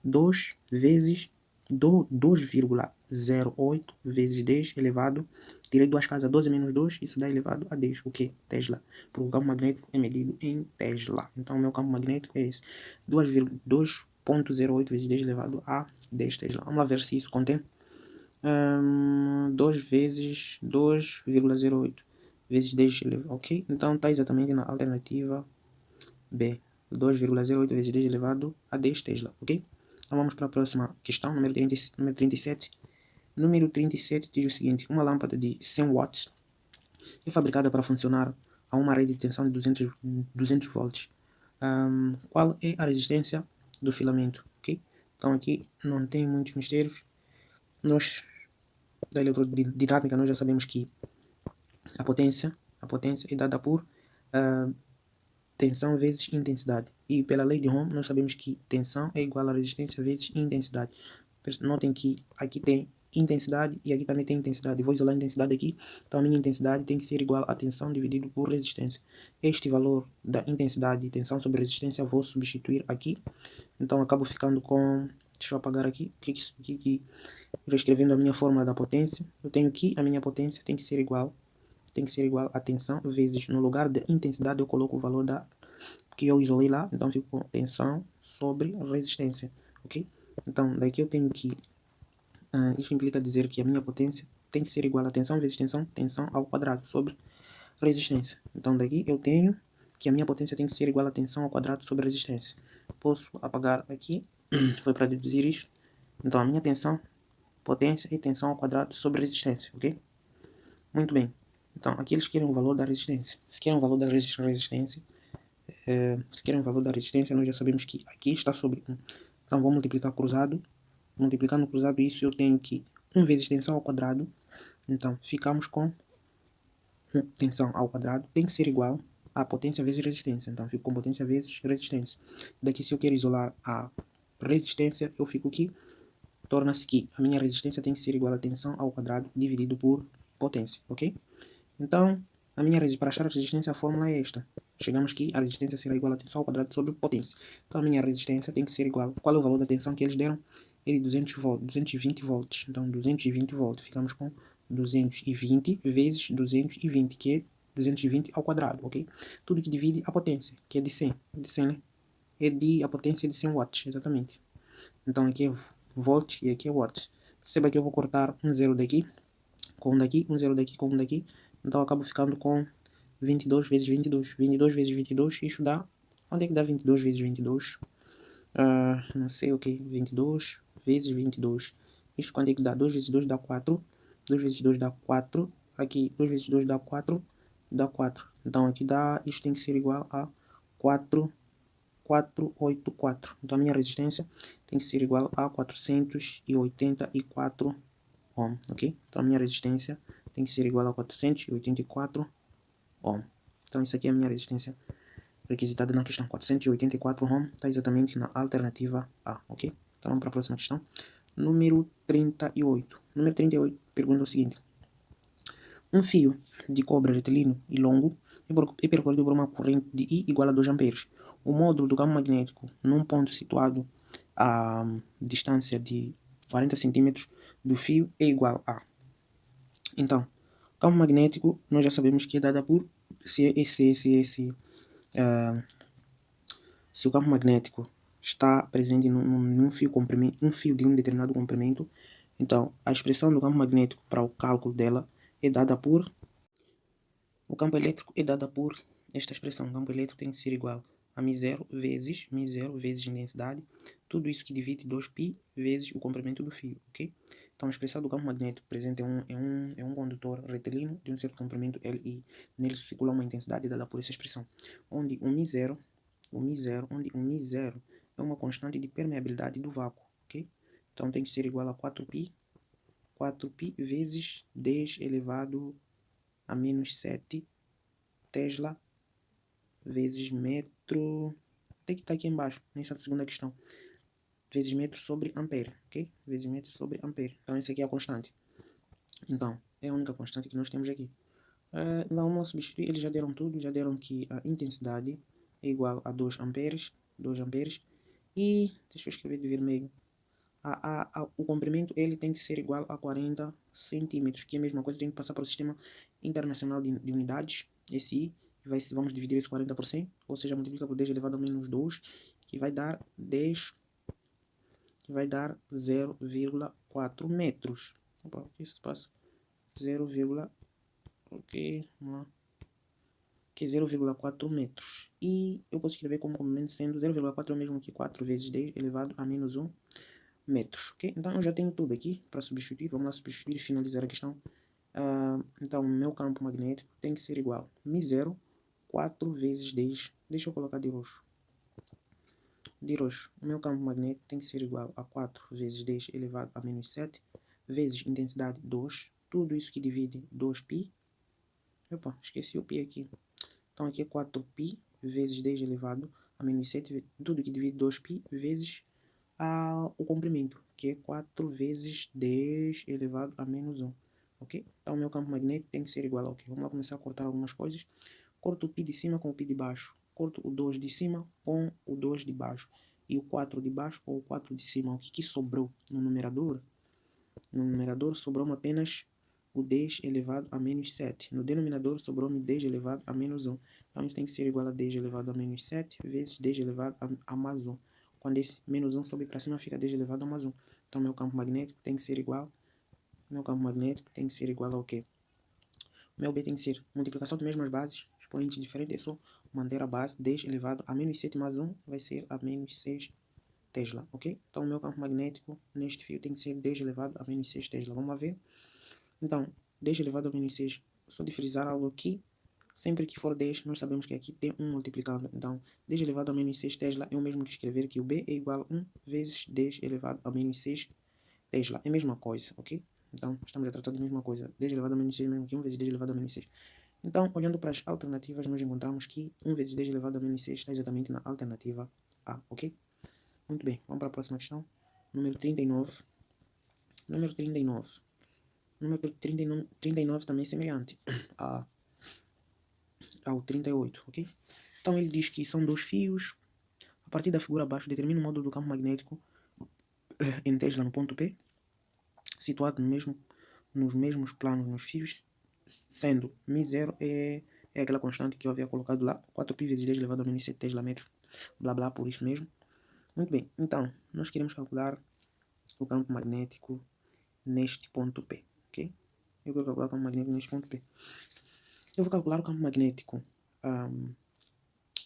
[SPEAKER 1] 2 vezes 2,08 vezes 10 elevado, tirei 2 casas, 12 menos 2, isso dá elevado a 10, o que? Tesla, porque o campo magnético é medido em Tesla, então o meu campo magnético é esse, 2,08 vezes 10 elevado a 10 Tesla. Vamos lá ver se isso contém. 2 vezes 2,08 vezes 10 elevado, ok? Então está exatamente na alternativa B, 2,08 vezes 10 elevado a 10 Tesla, ok? Então vamos para a próxima questão, número 37. Número 37 diz o seguinte: uma lâmpada de 100 watts é fabricada para funcionar a uma rede de tensão de 200 volts. Qual é a resistência do filamento? Okay? Então aqui não tem muitos mistérios. Nós, da eletrodinâmica, nós já sabemos que a potência é dada por tensão vezes intensidade. E pela lei de Ohm, nós sabemos que tensão é igual a resistência vezes intensidade. Notem que aqui tem intensidade e aqui também tem intensidade. Vou isolar a intensidade aqui. Então a minha intensidade tem que ser igual a tensão dividido por resistência. Este valor da intensidade de tensão sobre resistência vou substituir aqui. Então acabo ficando com... Deixa eu apagar aqui. Reescrevendo a minha fórmula da potência. Eu tenho que a minha potência tem que ser igual a tensão vezes, no lugar da intensidade eu coloco o valor que eu isolei lá, então fico com tensão sobre resistência, ok? Então daqui eu tenho que, isso implica dizer que a minha potência tem que ser igual a tensão vezes tensão ao quadrado sobre resistência. Então daqui eu tenho que a minha potência tem que ser igual a tensão ao quadrado sobre resistência. Posso apagar aqui, foi para deduzir isto. Então a minha potência e tensão ao quadrado sobre resistência, ok? Muito bem. Então, aqui eles querem o valor da resistência. Se querem o valor da resistência, nós já sabemos que aqui está sobre 1. Então, vou multiplicar cruzado. Multiplicando cruzado, isso eu tenho que 1 vezes tensão ao quadrado. Então, ficamos com tensão ao quadrado. Tem que ser igual a potência vezes resistência. Então, fico com potência vezes resistência. Daqui, se eu quero isolar a resistência, eu fico aqui. Torna-se que a minha resistência tem que ser igual a tensão ao quadrado dividido por potência, ok? Então, para achar a resistência, a fórmula é esta. Chegamos que a resistência será igual a tensão ao quadrado sobre potência. Então, a minha resistência tem que ser igual. Qual é o valor da tensão que eles deram? É de 220 volts. Então, 220 volts. Ficamos com 220 vezes 220, que é 220 ao quadrado, ok? Tudo que divide a potência, que é de 100. De 100, né? A potência é de 100 watts, exatamente. Então, aqui é volt e aqui é watts. Perceba que eu vou cortar um zero daqui, com um daqui, um zero daqui, com um daqui. Então, eu acabo ficando com 22 vezes 22. 22 vezes 22, isso dá... Onde é que dá 22 vezes 22? Não sei o que. 22 vezes 22. Isso quanto é que dá? 2 vezes 2 dá 4. 2 vezes 2 dá 4. Aqui, 2 vezes 2 dá 4. Dá 4. Então, aqui dá... Isso tem que ser igual a 484. Então, a minha resistência tem que ser igual a 484 ohm, ok? Então, a minha resistência tem que ser igual a 484 ohm. Então, isso aqui é a minha resistência requisitada na questão 484 Home, está exatamente na alternativa A, ok? Então vamos para a próxima questão. Número 38. Número 38 pergunta o seguinte. Um fio de cobre retilíneo e longo é percorrido por uma corrente de I igual a 2 amperes. O módulo do campo magnético num ponto situado a distância de 40 centímetros do fio é igual a... Então, o campo magnético nós já sabemos que é dado por... Se o campo magnético está presente num fio um fio de um determinado comprimento, então a expressão do campo magnético para o cálculo dela é dada por... O campo elétrico é dada por esta expressão. O campo elétrico tem que ser igual a μ0 vezes intensidade, tudo isso que divide 2π vezes o comprimento do fio, ok? Então a expressão do campo magnético presente é um condutor retilíneo de um certo comprimento Li. Nele circula uma intensidade dada por essa expressão, onde o μ0 é uma constante de permeabilidade do vácuo, ok? Então tem que ser igual a 4π vezes 10 elevado a menos 7 Tesla vezes metro, até que está aqui embaixo, nessa segunda questão, vezes metro sobre ampere, ok? Vezes metro sobre ampere. Então essa aqui é a constante. Então, é a única constante que nós temos aqui. Então vamos substituir, eles já deram tudo, já deram que a intensidade é igual a 2 amperes, e, deixa eu escrever de vermelho, o comprimento ele tem que ser igual a 40 centímetros, que é a mesma coisa, tem que passar para o Sistema Internacional de Unidades, SI, vamos dividir esse 40 por 100, ou seja, multiplica por 10 elevado a menos 2, que vai dar 0,4 metros. Opa, o que é esse espaço? 0,4 metros. E eu posso escrever como complemento sendo 0,4 é o mesmo que 4 vezes 10 elevado a menos 1 metros, ok? Então eu já tenho tudo aqui para substituir. Vamos lá substituir e finalizar a questão. Então o meu campo magnético tem que ser igual a μ0, 4 vezes 10. Deixa eu colocar de roxo. O meu campo magnético tem que ser igual a 4 vezes 10 elevado a menos 7 vezes intensidade 2. Tudo isso que divide 2π. Opa, esqueci o π aqui. Então aqui é 4π vezes 10 elevado a menos 7. Tudo que divide 2π vezes o comprimento, que é 4 vezes 10 elevado a menos 1. Ok? Então o meu campo magnético tem que ser igual ao quê? Vamos lá começar a cortar algumas coisas. Corto o π de cima com o π de baixo. Corto o 2 de cima com o 2 de baixo. E o 4 de baixo com o 4 de cima. O que sobrou no numerador? No numerador sobrou-me apenas o 10 elevado a menos 7. No denominador sobrou-me 10 elevado a menos 1. Então isso tem que ser igual a 10 elevado a menos 7 vezes 10 elevado a mais 1. Quando esse menos 1 sobe para cima, fica 10 elevado a mais 1. Então meu campo magnético tem que ser igual. Ao quê? Meu B tem que ser multiplicação de mesmas bases, expoente diferente, é só manter a base. 10 elevado a menos 7 mais 1 vai ser a menos 6 Tesla, ok? Então o meu campo magnético neste fio tem que ser 10 elevado a menos 6 Tesla. Vamos lá ver? Então, 10 elevado a menos 6, só de frisar algo aqui, sempre que for 10, nós sabemos que aqui tem 1 multiplicando. Então, 10 elevado a menos 6 Tesla é o mesmo que escrever que o B é igual a 1 vezes 10 elevado a menos 6 Tesla. É a mesma coisa, ok? Então, estamos a tratar da mesma coisa. 10 elevado a menos 6 é o mesmo que 1 vezes 10 elevado a menos 6. Então, olhando para as alternativas, nós encontramos que 1 vezes 10 elevado a menos 6 está exatamente na alternativa A, ok? Muito bem, vamos para a próxima questão. Número 39. Número 39 também é semelhante ao 38, ok? Então ele diz que são dois fios. A partir da figura abaixo, determina o módulo do campo magnético em Tesla no ponto P, situado nos mesmos planos nos fios, sendo μ0 é aquela constante que eu havia colocado lá, 4π vezes 10 elevado a menos 7 Tesla metros, blá blá, por isso mesmo. Muito bem, então nós queremos calcular o campo magnético neste ponto P, ok? Eu vou calcular o campo magnético neste ponto P. Eu vou calcular o campo magnético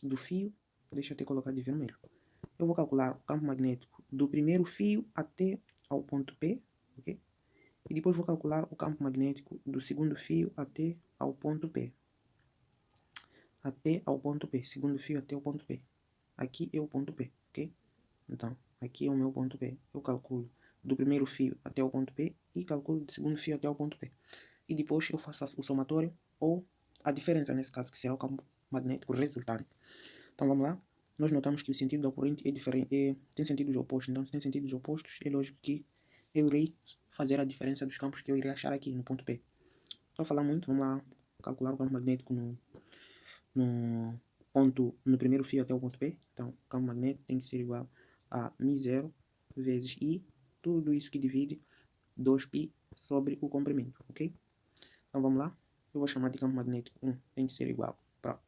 [SPEAKER 1] do fio, deixa eu ter colocado de vermelho. Eu vou calcular o campo magnético do primeiro fio até ao ponto P, ok? E depois vou calcular o campo magnético do segundo fio até ao ponto P. Segundo fio até o ponto P. Aqui é o ponto P, ok? Então, aqui é o meu ponto P. Eu calculo do primeiro fio até o ponto P e calculo do segundo fio até o ponto P. E depois eu faço o somatório ou a diferença nesse caso, que será o campo magnético resultante. Então vamos lá. Nós notamos que o sentido da corrente é diferente, tem sentidos opostos. Então, se tem sentidos opostos, é lógico que eu irei fazer a diferença dos campos que eu irei achar aqui no ponto P. Não falar muito, vamos lá calcular o campo magnético no primeiro fio até o ponto P. Então, o campo magnético tem que ser igual a μ0 vezes I, tudo isso que divide 2π sobre o comprimento, ok? Então vamos lá. Eu vou chamar de campo magnético 1, tem que ser igual,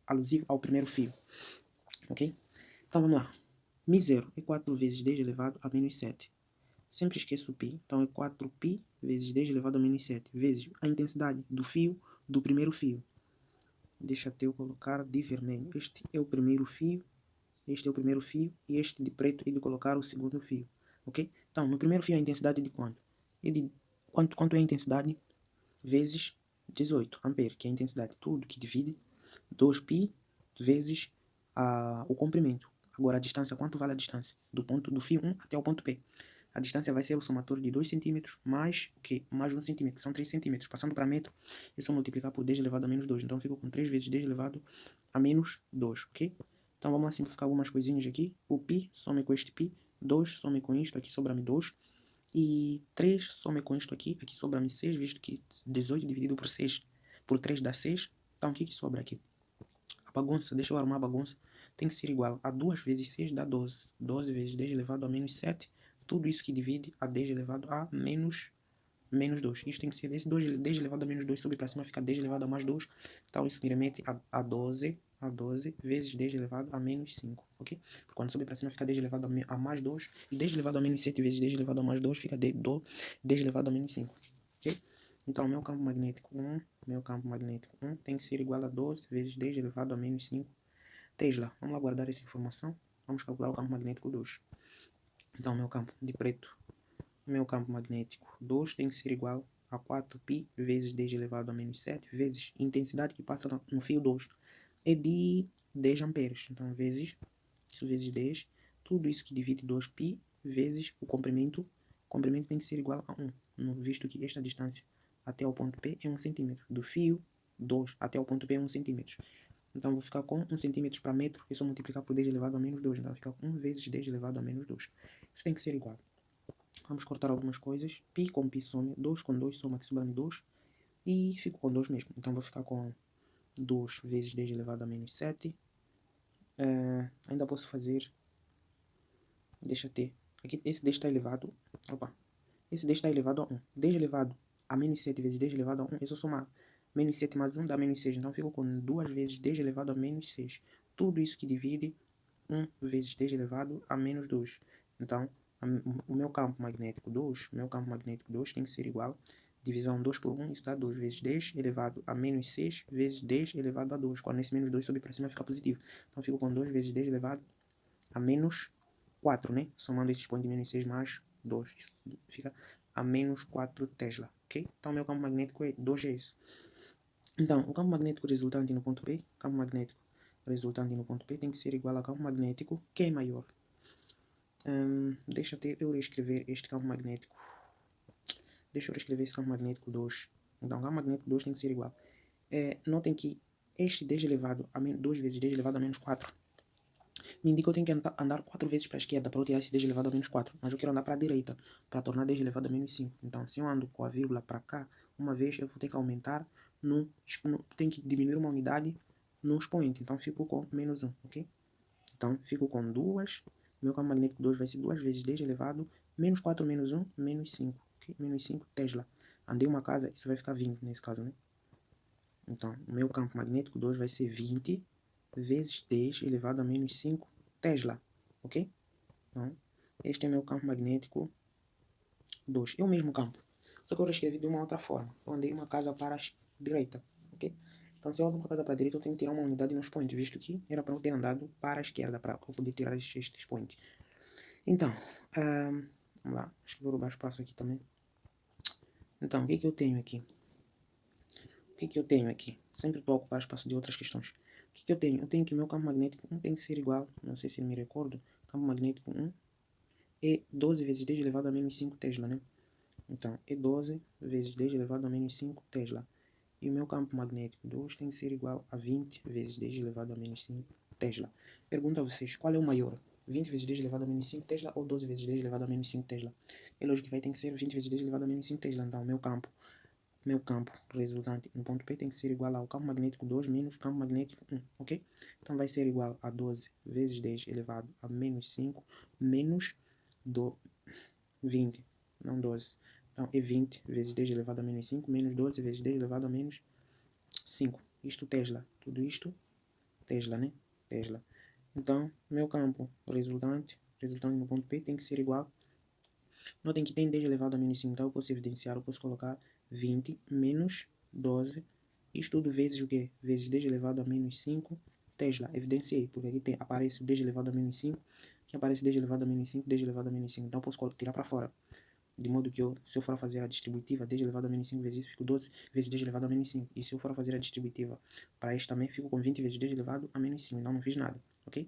[SPEAKER 1] alusivo ao primeiro fio, ok? Então vamos lá. μ0 é 4 vezes 10 elevado a menos 7. Sempre esqueço o π, então é 4π vezes 10 elevado a menos 7, vezes a intensidade do fio do primeiro fio. Deixa eu colocar de vermelho. Este é o primeiro fio, este é o primeiro fio, e este de preto é de colocar o segundo fio, ok? Então, no primeiro fio a intensidade é de quanto? É de quanto é a intensidade? Vezes 18 ampere, que é a intensidade. Tudo que divide 2π vezes o comprimento. Agora a distância, quanto vale a distância? Do ponto do fio 1 até o ponto P. A distância vai ser o somatório de 2 cm mais o quê? Mais 1 cm, que são 3 cm. Passando para metro, é só multiplicar por 10 elevado a menos 2. Então fico com 3 vezes 10 elevado a menos 2, ok? Então vamos lá simplificar algumas coisinhas aqui. O π some com este π, 2 some com isto, aqui sobra-me 2. E 3 some com isto aqui sobra-me 6, visto que 18 dividido por 6, por 3 dá 6. Então o que sobra aqui? A bagunça, deixa eu arrumar a bagunça, tem que ser igual a 2 vezes 6 dá 12. 12 vezes 10 elevado a menos 7, tudo isso que divide a 10 elevado a menos 2. Isso tem que ser esse 10 elevado a menos 2 sobre para cima, fica 10 elevado a mais 2. Então isso me remete a 12 vezes 10 elevado a menos 5, ok? Porque quando sobe para cima fica 10 elevado a mais 2. E 10 elevado a menos 7 vezes 10 elevado a mais 2 fica 10 elevado a menos 5, ok? Então meu campo magnético 1 tem que ser igual a 12 vezes 10 elevado a menos 5 Tesla. Vamos lá guardar essa informação. Vamos calcular o campo magnético 2. Então meu campo de preto, meu campo magnético 2 tem que ser igual a 4π vezes 10 elevado a menos 7 vezes intensidade que passa no fio 2 é de 10 amperes. Então vezes 10, tudo isso que divide 2π vezes o comprimento tem que ser igual a 1, visto que esta distância até o ponto P é 1 cm. Do fio 2 até o ponto P é 1 cm. Então vou ficar com 1 cm para metro, é só multiplicar por 10 elevado a menos 2. Então vai ficar 1 vezes 10 elevado a menos 2. Isso tem que ser igual. Vamos cortar algumas coisas. Π com π some, 2 com 2 soma, que sobra-me 2. E fico com 2 mesmo. Então vou ficar com 2 vezes 10 elevado a menos 7. Ainda posso fazer... Deixa ter. Aqui esse 10 está elevado... Opa. Esse 10 está elevado a 1. 10 elevado a menos 7 vezes 10 elevado a 1 é só somar. Menos 7 mais 1 dá menos 6. Então fico com 2 vezes 10 elevado a menos 6. Tudo isso que divide 1 vezes 10 elevado a menos 2. Então, o meu campo magnético 2, tem que ser igual, divisão 2 por 1, isso dá 2 vezes 10 elevado a menos 6 vezes 10 elevado a 2. Quando esse menos 2 sobe para cima fica positivo. Então fico com 2 vezes 10 elevado a menos 4, né? Somando esses pontos de menos 6 mais 2. Isso fica a menos 4 Tesla, ok? Então meu campo magnético é 2 é esse. Então, o campo magnético resultante no ponto P, tem que ser igual ao campo magnético que é maior. Deixa eu reescrever este campo magnético. Deixa eu reescrever esse campo magnético 2. Então, o campo magnético 2 tem que ser igual. Notem que este 10 elevado a 2 vezes 10 elevado a menos 4 me indica que eu tenho que andar 4 vezes para a esquerda para eu tirar esse 10 elevado a menos 4. Mas eu quero andar para a direita para tornar 10 elevado a menos 5. Então, se eu ando com a vírgula para cá, uma vez eu vou ter que aumentar, tenho que diminuir uma unidade no expoente. Então, fico com menos 1, ok? Então, fico com 2. Meu campo magnético 2 vai ser 2 vezes 10 elevado, menos 4 menos 1, menos 5. Okay? Menos 5 Tesla. Andei uma casa, isso vai ficar 20 nesse caso, né? Então, o meu campo magnético 2 vai ser 20 vezes 10 elevado a menos 5 Tesla. Ok? Então, este é meu campo magnético 2. É o mesmo campo. Só que eu reescrevi de uma outra forma. Eu andei uma casa para a direita. Ok? Então, se eu ando uma casa para a direita, eu tenho que tirar uma unidade nos points, visto que era para eu ter andado para a esquerda, para eu poder tirar estes points. Então, vamos lá. Acho que vou roubar espaço aqui também. Então, o que que eu tenho aqui? Sempre estou a ocupar espaço de outras questões. O que eu tenho? Eu tenho que meu campo magnético 1 tem que ser igual, não sei se me recordo, campo magnético 1 é 12 vezes 10 elevado a menos 5 Tesla, né? Então, é 12 vezes 10 elevado a menos 5 Tesla. E o meu campo magnético 2 tem que ser igual a 20 vezes 10 elevado a menos 5 Tesla. Pergunto a vocês, qual é o maior? 20 vezes 10 elevado a menos 5 Tesla ou 12 vezes 10 elevado a menos 5 Tesla? É lógico que vai ter que ser 20 vezes 10 elevado a menos 5 Tesla. Então, meu campo resultante no ponto P tem que ser igual ao campo magnético 2 menos campo magnético 1, ok? Então, vai ser igual a 12 vezes 10 elevado a menos 5 menos 20, não 12. Então, é 20 vezes 10 elevado a menos 5 menos 12 vezes 10 elevado a menos 5. Isto Tesla. Tudo isto Tesla, né? Tesla. Então, meu campo resultante no ponto P tem que ser igual. Notem que tem 10 elevado a menos 5, então eu posso evidenciar, eu posso colocar 20 menos 12. Isto tudo vezes o quê? Vezes 10 elevado a menos 5 Tesla. Evidenciei, porque aqui aparece 10 elevado a menos 5, aqui aparece 10 elevado a menos 5, 10 elevado a menos 5. Então eu posso tirar para fora. De modo que se eu for fazer a distributiva, 10 elevado a menos 5 vezes isso, fico 12 vezes 10 elevado a menos 5. E se eu for fazer a distributiva para este também, fico com 20 vezes 10 elevado a menos 5. Então não fiz nada, ok?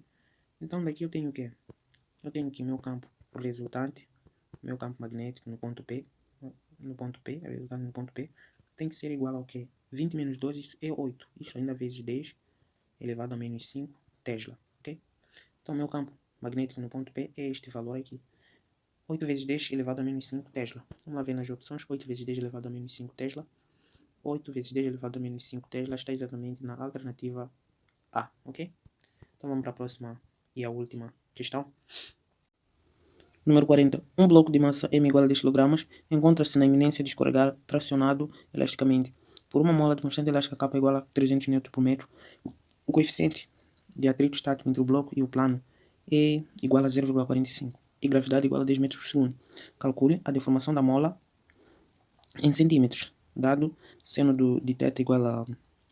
[SPEAKER 1] Então daqui eu tenho o quê? Eu tenho aqui meu campo resultante, meu campo magnético no ponto P, resultante no ponto P, tem que ser igual ao quê? 20 menos 12 isso é 8. Isso ainda vezes 10 elevado a menos 5 Tesla, ok? Então meu campo magnético no ponto P é este valor aqui. 8 vezes 10 elevado a menos 5 Tesla. Vamos lá ver nas opções. 8 vezes 10 elevado a menos 5 Tesla. 8 vezes 10 elevado a menos 5 Tesla está exatamente na alternativa A, ok? Então vamos para a próxima e a última questão. Número 40. Um bloco de massa M igual a 10 kg encontra-se na iminência de escorregar tracionado elasticamente por uma mola de constante elástica K igual a 300 N por metro. O coeficiente de atrito estático entre o bloco e o plano é igual a 0,45 e gravidade igual a 10 metros por segundo. Calcule a deformação da mola em centímetros, dado seno de θ igual a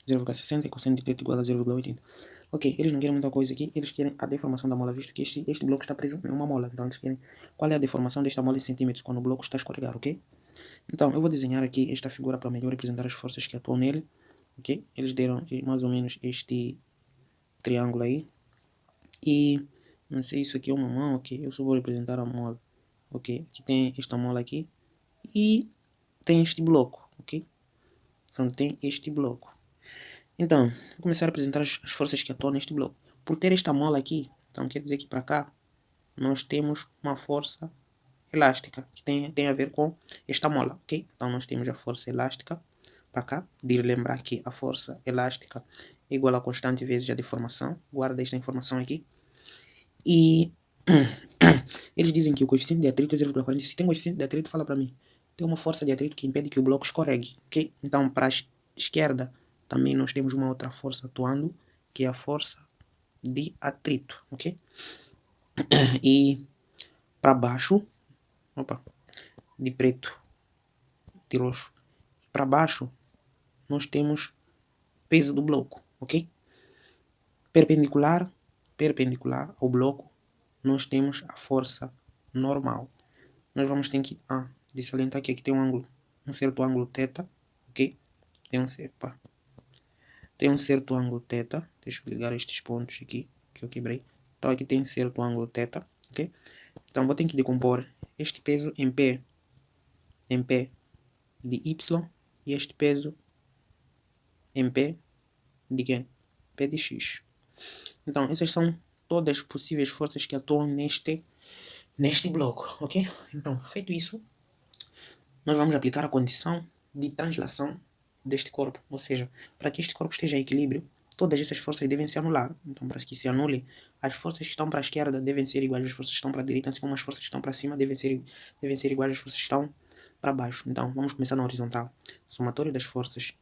[SPEAKER 1] 0,60 e cosseno de θ igual a 0,80. Ok, eles não querem muita coisa aqui, eles querem a deformação da mola, visto que este bloco está preso em uma mola. Então eles querem qual é a deformação desta mola em centímetros quando o bloco está a escorregar, ok? Então eu vou desenhar aqui esta figura para melhor representar as forças que atuam nele, ok? Eles deram mais ou menos este triângulo aí. E não sei, isso aqui é uma mão, ok? Eu só vou representar a mola, ok? Aqui tem esta mola aqui e tem este bloco, ok? Então tem este bloco. Então, vou começar a apresentar as forças que atuam neste bloco. Por ter esta mola aqui, então quer dizer que para cá nós temos uma força elástica que tem a ver com esta mola, ok? Então nós temos a força elástica para cá, de lembrar que a força elástica é igual a constante vezes a deformação. Guarda esta informação aqui. E eles dizem que o coeficiente de atrito é 0,40. Se tem coeficiente de atrito, fala para mim. Tem uma força de atrito que impede que o bloco escorregue, ok? Então, para a esquerda, também nós temos uma outra força atuando, que é a força de atrito, ok? E para baixo, de preto, de roxo. Para baixo, nós temos o peso do bloco, ok? Perpendicular ao bloco, nós temos a força normal. Nós vamos ter que de salientar que aqui tem um certo ângulo θ, ok? Tem um certo ângulo θ. Deixa eu ligar estes pontos aqui que eu quebrei. Então aqui tem certo ângulo θ, ok? Então vou ter que decompor este peso em P de Y e este peso em P de quê? P de X. Então essas são todas as possíveis forças que atuam neste bloco, ok? Então, feito isso, nós vamos aplicar a condição de translação deste corpo, ou seja, para que este corpo esteja em equilíbrio, todas essas forças devem se anular. Então, para que se anule, as forças que estão para a esquerda devem ser iguais às forças que estão para a direita, assim como as forças que estão para cima devem ser iguais às forças que estão para baixo. Então, vamos começar na horizontal. O somatório das forças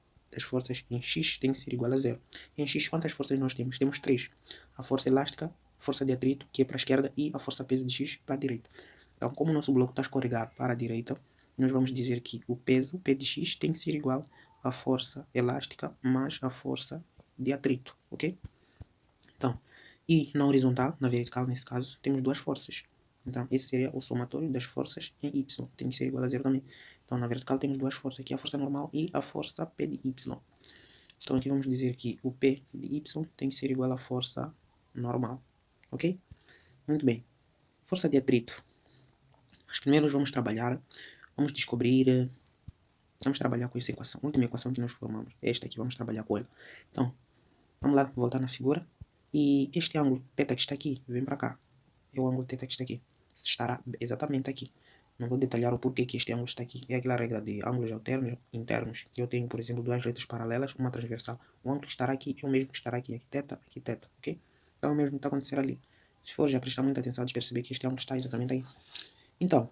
[SPEAKER 1] em X tem que ser igual a 0. Em X, quantas forças nós temos? Temos 3. A força elástica, a força de atrito, que é para a esquerda, e a força peso de X para a direita. Então, como o nosso bloco está a escorregar para a direita, nós vamos dizer que o peso, P de X, tem que ser igual à força elástica mais a força de atrito, ok? Então, e na horizontal, na vertical nesse caso, temos duas forças. Então, esse seria o somatório das forças em Y. Tem que ser igual a 0 também. Então, na vertical temos duas forças, aqui a força normal e a força P de Y. Então, aqui vamos dizer que o P de Y tem que ser igual à força normal, ok? Muito bem. Força de atrito. Mas primeiro vamos trabalhar, vamos descobrir, vamos trabalhar com essa equação, a última equação que nós formamos, esta aqui, vamos trabalhar com ela. Então, vamos lá, voltar na figura E este ângulo θ que está aqui, vem para cá. É o ângulo θ que está aqui. Estará exatamente aqui. Não vou detalhar o porquê que este ângulo está aqui. É aquela regra de ângulos alternos, internos, que eu tenho, por exemplo, duas retas paralelas, uma transversal. O ângulo que estará aqui é o mesmo que estará aqui. Aqui θ, ok? Então é o mesmo que está acontecendo ali. Se for já prestar muita atenção, de perceber que este ângulo está exatamente aí. Então,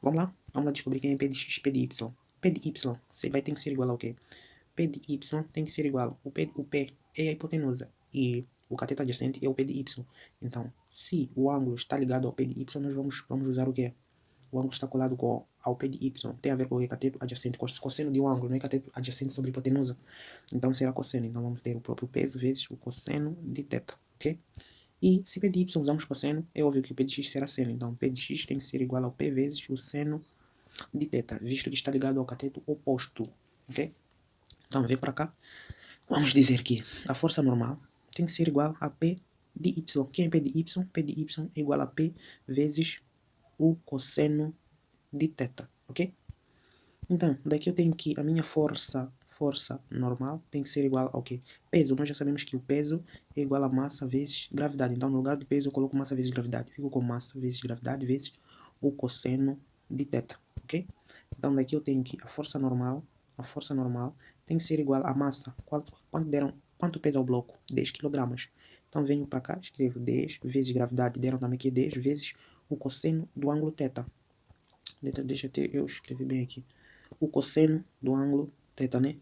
[SPEAKER 1] vamos lá? Vamos lá descobrir quem é P de x, P de y. P de y, você vai ter que ser igual ao quê? P de y tem que ser igual. O P é a hipotenusa e o cateto adjacente é o P de y. Então, se o ângulo está ligado ao P de y, nós vamos usar o quê? O ângulo está colado ao P de y. Tem a ver com o cateto adjacente. Cosseno de um ângulo, não é cateto adjacente sobre hipotenusa. Então, será cosseno. Então, vamos ter o próprio peso vezes o cosseno de θ, ok? E se P de y usamos cosseno, é óbvio que o P de x será seno. Então, P de x tem que ser igual ao P vezes o seno de θ, visto que está ligado ao cateto oposto, ok? Então, vem para cá. Vamos dizer que a força normal tem que ser igual a P de y. Quem é P de y? P de y é igual a P vezes o cosseno de θ, ok? Então, daqui eu tenho que a minha força normal tem que ser igual ao quê? Peso. Nós já sabemos que o peso é igual a massa vezes gravidade. Então, no lugar do peso, eu coloco massa vezes gravidade. Fico com massa vezes gravidade vezes o cosseno de θ, ok? Então, daqui eu tenho que a força normal tem que ser igual à massa. Quanto pesa o bloco? 10 kg. Então, venho para cá, escrevo 10 vezes gravidade, deram também aqui 10 vezes o cosseno do ângulo θ. Deixa eu escrever bem aqui. O cosseno do ângulo θ, né?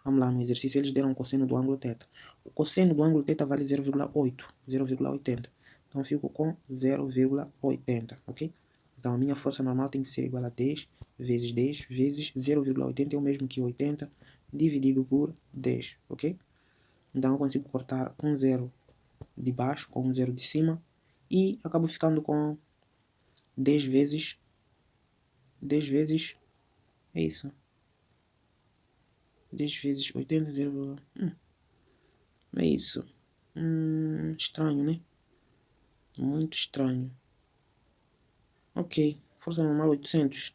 [SPEAKER 1] Vamos lá, no exercício eles deram o cosseno do ângulo θ. O cosseno do ângulo θ vale 0,8, 0,80. Então, fico com 0,80, ok? Então, a minha força normal tem que ser igual a 10 vezes 0,80 é o mesmo que 80 dividido por 10, ok? Então, eu consigo cortar um zero de baixo com um zero de cima e acabo ficando com 10 vezes, é isso. 10 vezes 80, 0, é isso. Estranho, né? Muito estranho. Ok, força normal 800.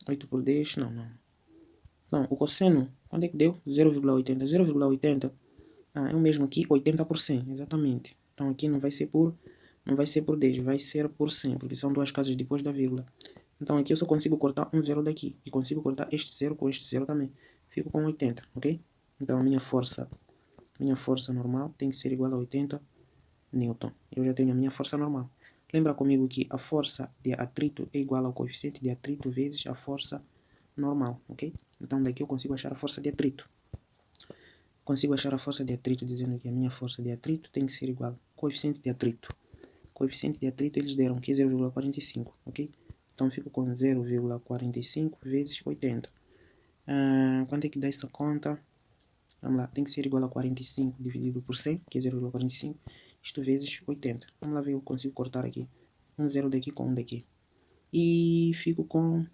[SPEAKER 1] 8 por 10, não. Não, o cosseno, quando é que deu? 0,80. 0,80 é o mesmo aqui, 80 por 100, exatamente. Então aqui não vai ser por 10, vai ser por 100, porque são duas casas depois da vírgula. Então aqui eu só consigo cortar um zero daqui, e consigo cortar este zero com este zero também. Fico com 80, ok? Então a minha força normal tem que ser igual a 80 Newton. Eu já tenho a minha força normal. Lembra comigo que a força de atrito é igual ao coeficiente de atrito vezes a força normal, ok? Então daqui eu consigo achar a força de atrito. Consigo achar a força de atrito dizendo que a minha força de atrito tem que ser igual ao coeficiente de atrito. Coeficiente de atrito eles deram que é 0,45, ok? Então fico com 0,45 vezes 80. Quanto é que dá essa conta? Vamos lá, tem que ser igual a 45 dividido por 100, que é 0,45. Isto vezes 80. Vamos lá ver, eu consigo cortar aqui. Um zero daqui com um daqui. E fico com...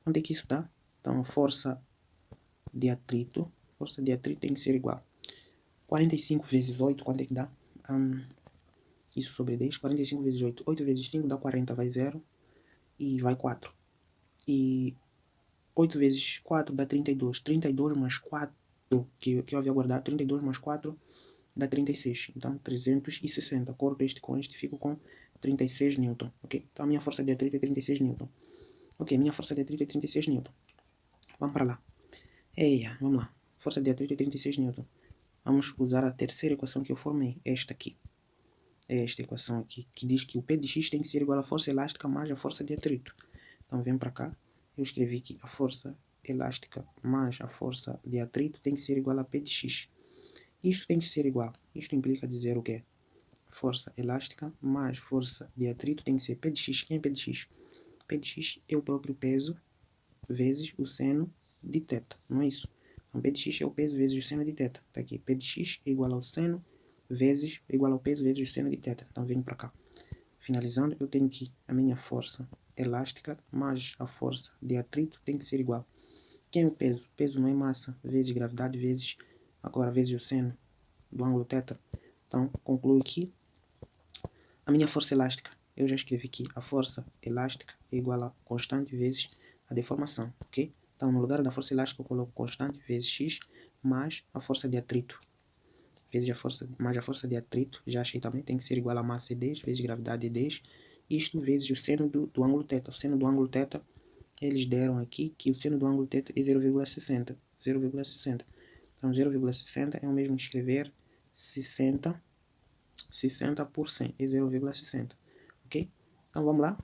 [SPEAKER 1] Quanto é que isso dá? Então, força de atrito tem que ser igual. 45 vezes 8, quanto é que dá? Isso sobre 10. 45 vezes 8. 8 vezes 5 dá 40, vai 0. E vai 4. E 8 vezes 4 dá 32. 32 mais 4, que eu havia guardado. 32 mais 4 dá 36. Então, 360. Corto este com este, fico com 36 Newton. Ok? Então, a minha força de atrito é 36 Newton. Ok, minha força de atrito é 36 Newton. Vamos para lá. Eia, vamos lá. Força de atrito é 36 Newton. Vamos usar a terceira equação que eu formei. Esta aqui. É esta equação aqui, que diz que o P de x tem que ser igual à força elástica mais a força de atrito. Então, vem para cá. Eu escrevi que a força elástica mais a força de atrito tem que ser igual a P de x. Isto tem que ser igual. Isto implica dizer o quê? Força elástica mais força de atrito tem que ser P de x. Quem é P de x? P de x é o próprio peso vezes o seno de θ, não é isso? Então, P de x é o peso vezes o seno de θ. Está aqui, P de x é igual ao seno vezes, igual ao peso vezes o seno de θ. Então, venho para cá. Finalizando, eu tenho que a minha força elástica mais a força de atrito tem que ser igual. Quem é o peso? Peso não é massa vezes gravidade vezes, agora vezes o seno do ângulo θ. Então, concluo que a minha força elástica, eu já escrevi aqui, a força elástica é igual a constante vezes a deformação, ok? Então, no lugar da força elástica, eu coloco constante vezes x mais a força de atrito. vezes mais a força de atrito, já achei também, tem que ser igual a massa é 10, vezes gravidade é 10. Isto vezes o seno do ângulo θ. O seno do ângulo θ, eles deram aqui que o seno do ângulo θ é 0,60. 0,60. Então 0,60 é o mesmo que escrever 60 por 100. É 0,60. Ok? Então vamos lá.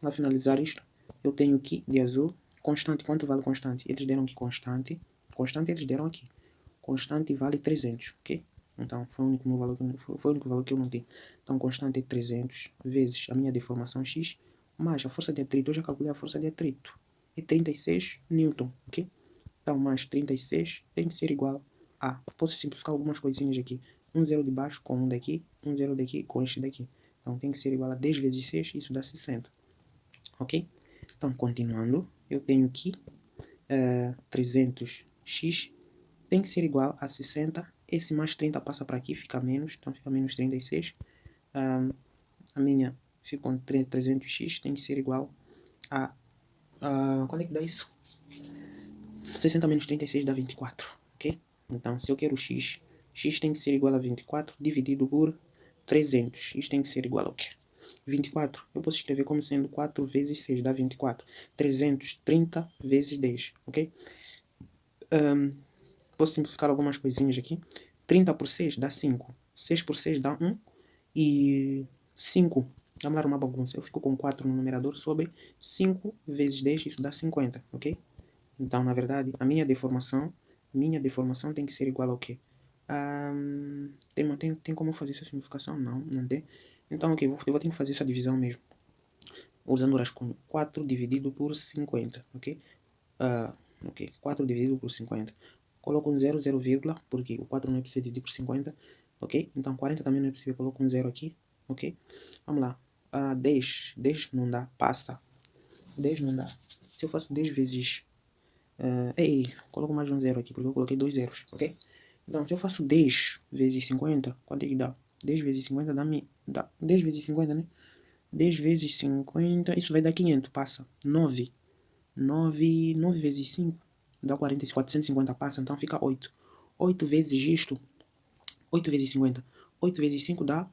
[SPEAKER 1] Para finalizar isto, eu tenho aqui de azul, constante. Quanto vale constante? Eles deram aqui constante. Constante eles deram aqui. Constante vale 300, ok? Então, foi o único valor que eu não tenho. Então, constante é 300 vezes a minha deformação x, mais a força de atrito. Eu já calculei a força de atrito. É 36 newton, ok? Então, mais 36 tem que ser igual a... Posso simplificar algumas coisinhas aqui. Um zero de baixo com um daqui, um zero daqui com este daqui. Então, tem que ser igual a 10 vezes 6, isso dá 60. Ok? Então, continuando, eu tenho aqui 300x tem que ser igual a 60. Esse mais 30 passa para aqui, fica menos. Então, fica menos 36. A minha fica com 300x, tem que ser igual a... quando é que dá isso? 60 menos 36 dá 24, ok? Então, se eu quero x, x tem que ser igual a 24 dividido por 300. Isso tem que ser igual ao quê? 24, eu posso escrever como sendo 4 vezes 6, dá 24. 330 vezes 10, ok? Posso simplificar algumas coisinhas aqui. 30 por 6 dá 5. 6 por 6 dá 1. E 5, vamos dar uma bagunça. Eu fico com 4 no numerador sobre 5 vezes 10, isso dá 50, ok? Então, na verdade, a minha deformação tem que ser igual ao quê? Tem como fazer essa simplificação? Não, não tem. Então, ok, eu vou ter que fazer essa divisão mesmo. Usando o rascunho. 4 dividido por 50, ok? Ok, 4 dividido por 50. Coloco um 0, 0, porque o 4 não é possível dividir por 50, ok? Então 40 também não é possível, coloco um 0 aqui, ok? Vamos lá, 10 não dá, passa, 10 não dá. Se eu faço 10 vezes, coloco mais um 0 aqui, porque eu coloquei 2 zeros, ok? Então se eu faço 10 vezes 50, quanto é que dá? 10 vezes 50 dá 10 vezes 50, né? 10 vezes 50, isso vai dar 500, passa, 9 vezes 5 dá 40, 450 passa, então fica 8. 8 vezes isto, 8 vezes 50. 8 vezes 5 dá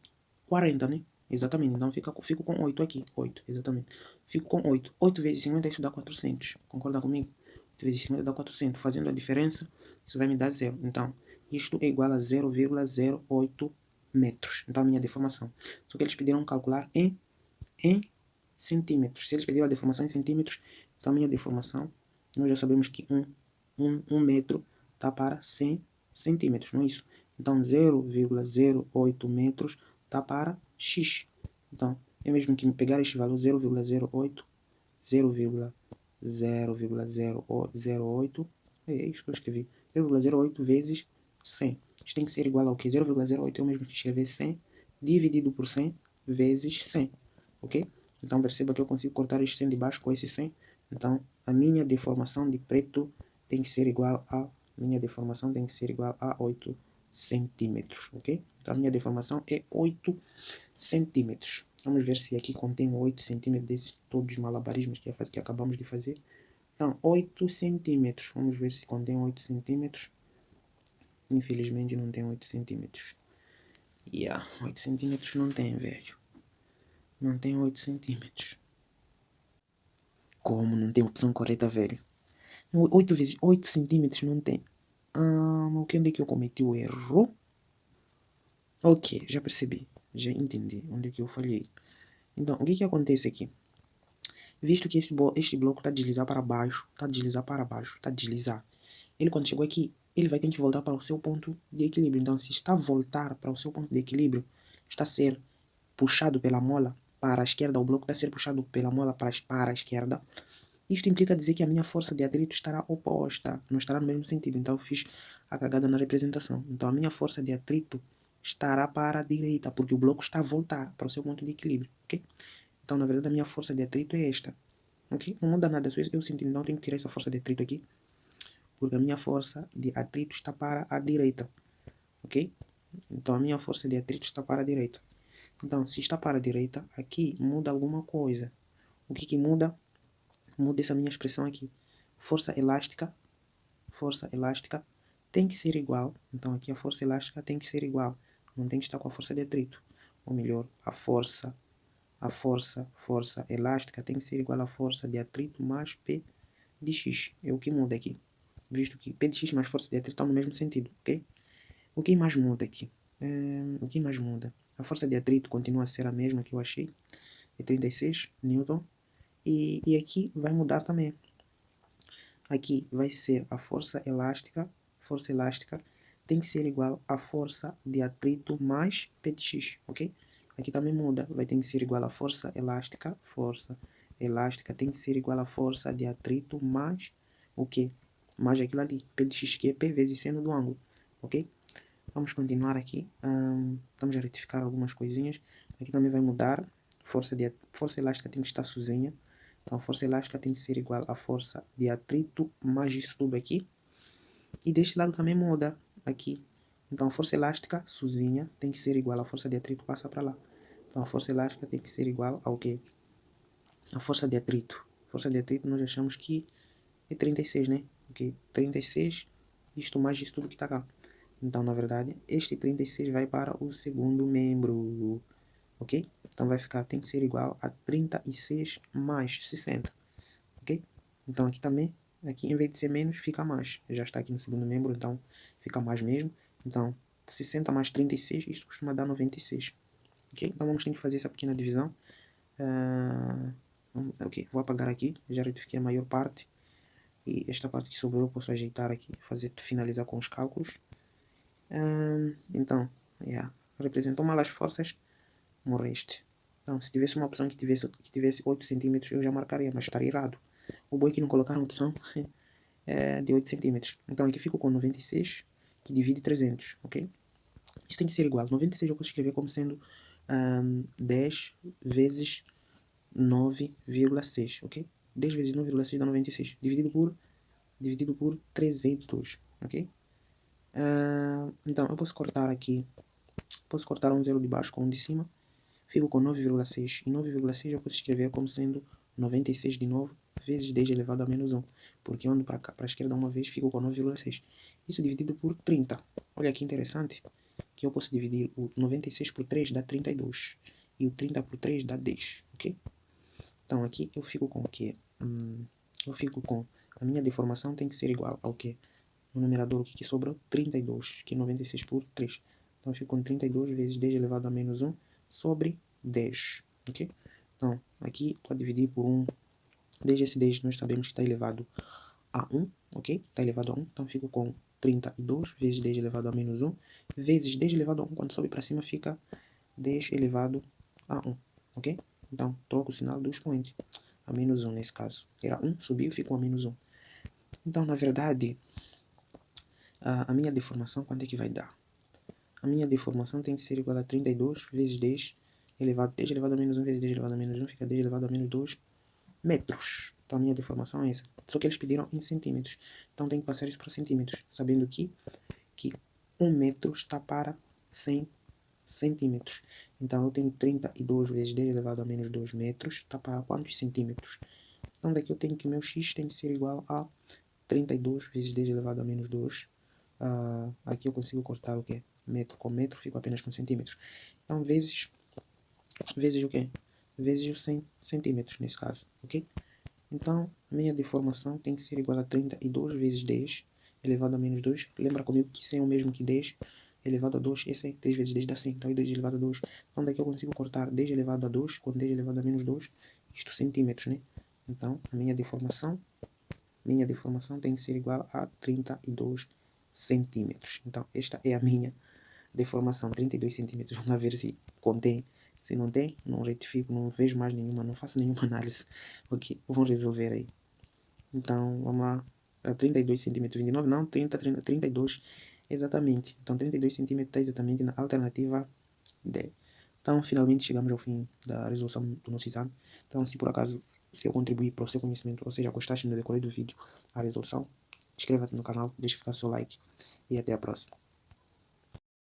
[SPEAKER 1] 40, né? Exatamente, então fico com 8 aqui. 8, exatamente. Fico com 8. 8 vezes 50, isso dá 400. Concorda comigo? 8 vezes 50 dá 400. Fazendo a diferença, isso vai me dar 0. Então, isto é igual a 0,08 metros. Então, a minha deformação. Só que eles pediram calcular em centímetros. Se eles pediram a deformação em centímetros, então a minha deformação, nós já sabemos que um metro está para 100 centímetros, não é isso? Então 0,08 metros está para x. Então é mesmo que pegar este valor 0,08, 0,008, é isso que eu escrevi, 0,08 vezes 100. Isto tem que ser igual ao que? 0,08 é o mesmo que escrever 100 dividido por 100 vezes 100, ok? Então perceba que eu consigo cortar este 100 de baixo com esse 100. Então a minha deformação de preto tem que ser igual a 8 centímetros, ok? Então a minha deformação é 8 centímetros. Vamos ver se aqui contém 8 centímetros desses todos os malabarismos que acabamos de fazer. Então 8 centímetros. Vamos ver se contém 8 centímetros. Infelizmente não tem 8 centímetros. 8 centímetros não tem, velho. Não tem 8 centímetros. Como não tem opção correta, velho? 8 vezes 8 centímetros não tem. Onde é que eu cometi o erro? Ok, já percebi. Já entendi onde é que eu falhei. Então, o que acontece aqui? Visto que este bloco está a deslizar para baixo, ele quando chegou aqui, ele vai ter que voltar para o seu ponto de equilíbrio. Então, se está a voltar para o seu ponto de equilíbrio, está a ser puxado pela mola para a esquerda, o bloco está a ser puxado pela mola para a esquerda. Isto implica dizer que a minha força de atrito estará oposta, não estará no mesmo sentido. Então eu fiz a cagada na representação. Então a minha força de atrito estará para a direita, porque o bloco está a voltar para o seu ponto de equilíbrio, ok? Então na verdade a minha força de atrito é esta, ok? Não muda nada, eu sinto, então tenho que tirar essa força de atrito aqui, porque a minha força de atrito está para a direita, ok? Então a minha força de atrito está para a direita. Então se está para a direita, aqui muda alguma coisa. O que muda? Muda essa minha expressão aqui. Força elástica tem que ser igual. Então aqui a força elástica tem que ser igual. Não tem que estar com a força de atrito. Ou melhor, a força elástica tem que ser igual à força de atrito mais P de X. É o que muda aqui. Visto que P de X mais força de atrito estão no mesmo sentido, ok? O que mais muda aqui? O que mais muda? A força de atrito continua a ser a mesma que eu achei. É 36 Newton. E aqui vai mudar também. Aqui vai ser a força elástica. Força elástica tem que ser igual à força de atrito mais P de X, ok? Aqui também muda. Vai ter que ser igual à força elástica. Força elástica tem que ser igual à força de atrito mais o quê? Mais aquilo ali. P de X que é P vezes seno do ângulo, ok? Vamos continuar aqui. Vamos a retificar algumas coisinhas. Aqui também vai mudar. Força elástica tem que estar sozinha. Então, a força elástica tem que ser igual à força de atrito mais isso tudo aqui. E deste lado também muda. Aqui. Então, a força elástica sozinha tem que ser igual à força de atrito passa para lá. Então, a força elástica tem que ser igual ao quê? A força de atrito. Força de atrito nós achamos que é 36, né? Ok? 36, isto mais isso tudo que está cá. Então, na verdade, este 36 vai para o segundo membro, ok? Então, vai ficar, tem que ser igual a 36 mais 60, ok? Então, aqui também, aqui em vez de ser menos, fica mais. Já está aqui no segundo membro, então fica mais mesmo. Então, 60 mais 36, isso costuma dar 96, ok? Então, vamos ter que fazer essa pequena divisão. Ok, vou apagar aqui, já retifiquei a maior parte. E esta parte que sobrou eu posso ajeitar aqui, finalizar com os cálculos. Então, representou mal as forças, morreste. Então, se tivesse uma opção que tivesse 8 centímetros, eu já marcaria, mas estaria errado. O bom é que não colocaram a opção de 8 centímetros. Então, aqui fico com 96, que divide 300, ok? Isso tem que ser igual. 96 eu posso escrever como sendo 10 vezes 9,6, ok? 10 vezes 9,6 dá 96, dividido por 300, ok? Então, eu posso cortar aqui, posso cortar um zero de baixo com um de cima, fico com 9,6, e 9,6 eu posso escrever como sendo 96 de novo, vezes 10 elevado a menos 1, porque eu ando para cá, para a esquerda uma vez, fico com 9,6. Isso dividido por 30. Olha que interessante, que eu posso dividir o 96 por 3 dá 32, e o 30 por 3 dá 10, ok? Então, aqui eu fico com o quê? Eu fico com, a minha deformação tem que ser igual ao quê? No numerador, o que sobrou? 32, que é 96 por 3. Então, eu fico com 32 vezes 10 elevado a menos 1 sobre 10, ok? Então, aqui, para dividir por 1, desde esse 10 nós sabemos que está elevado a 1, ok? Está elevado a 1, então fico com 32 vezes 10 elevado a menos 1, vezes 10 elevado a 1, quando sobe para cima fica 10 elevado a 1, ok? Então, troco o sinal do expoente, a menos 1 nesse caso. Era 1, subiu, ficou a menos 1. Então, na verdade, a minha deformação, quanto é que vai dar? A minha deformação tem que ser igual a 32 vezes 10 elevado a menos 1 vezes 10 elevado a menos 1, fica 10 elevado a menos 2 metros. Então, a minha deformação é essa. Só que eles pediram em centímetros. Então, tem que passar isso para centímetros, sabendo que 1 metro está para 100 centímetros. Então, eu tenho 32 vezes 10 elevado a menos 2 metros, está para quantos centímetros? Então, daqui eu tenho que o meu x tem que ser igual a 32 vezes 10 elevado a menos 2. Aqui eu consigo cortar o quê? Metro com metro, fico apenas com centímetros. Então, vezes o quê? Vezes os 100 centímetros, nesse caso, ok? Então, a minha deformação tem que ser igual a 32 vezes 10 elevado a menos 2. Lembra comigo que 100 é o mesmo que 10 elevado a 2. Esse é 10 vezes 10 dá 100, então é 10 elevado a 2. Então, daqui eu consigo cortar 10 elevado a 2 com 10 elevado a menos 2. Isto centímetros, né? Então, a minha deformação tem que ser igual a 32 centímetros. Então, esta é a minha deformação, 32 centímetros. Vamos lá ver se contém. Se não tem, não retifico, não vejo mais nenhuma, não faço nenhuma análise. Ok, vamos resolver aí. Então, vamos lá. 32 centímetros, 29 não, 32, exatamente. Então, 32 centímetros está exatamente na alternativa D. Então, finalmente chegamos ao fim da resolução do nosso exame. Então, se por acaso, se eu contribuir para o seu conhecimento, ou seja, gostaste no decorrer do vídeo, a resolução, inscreva-te no canal, deixa ficar seu like e até a próxima.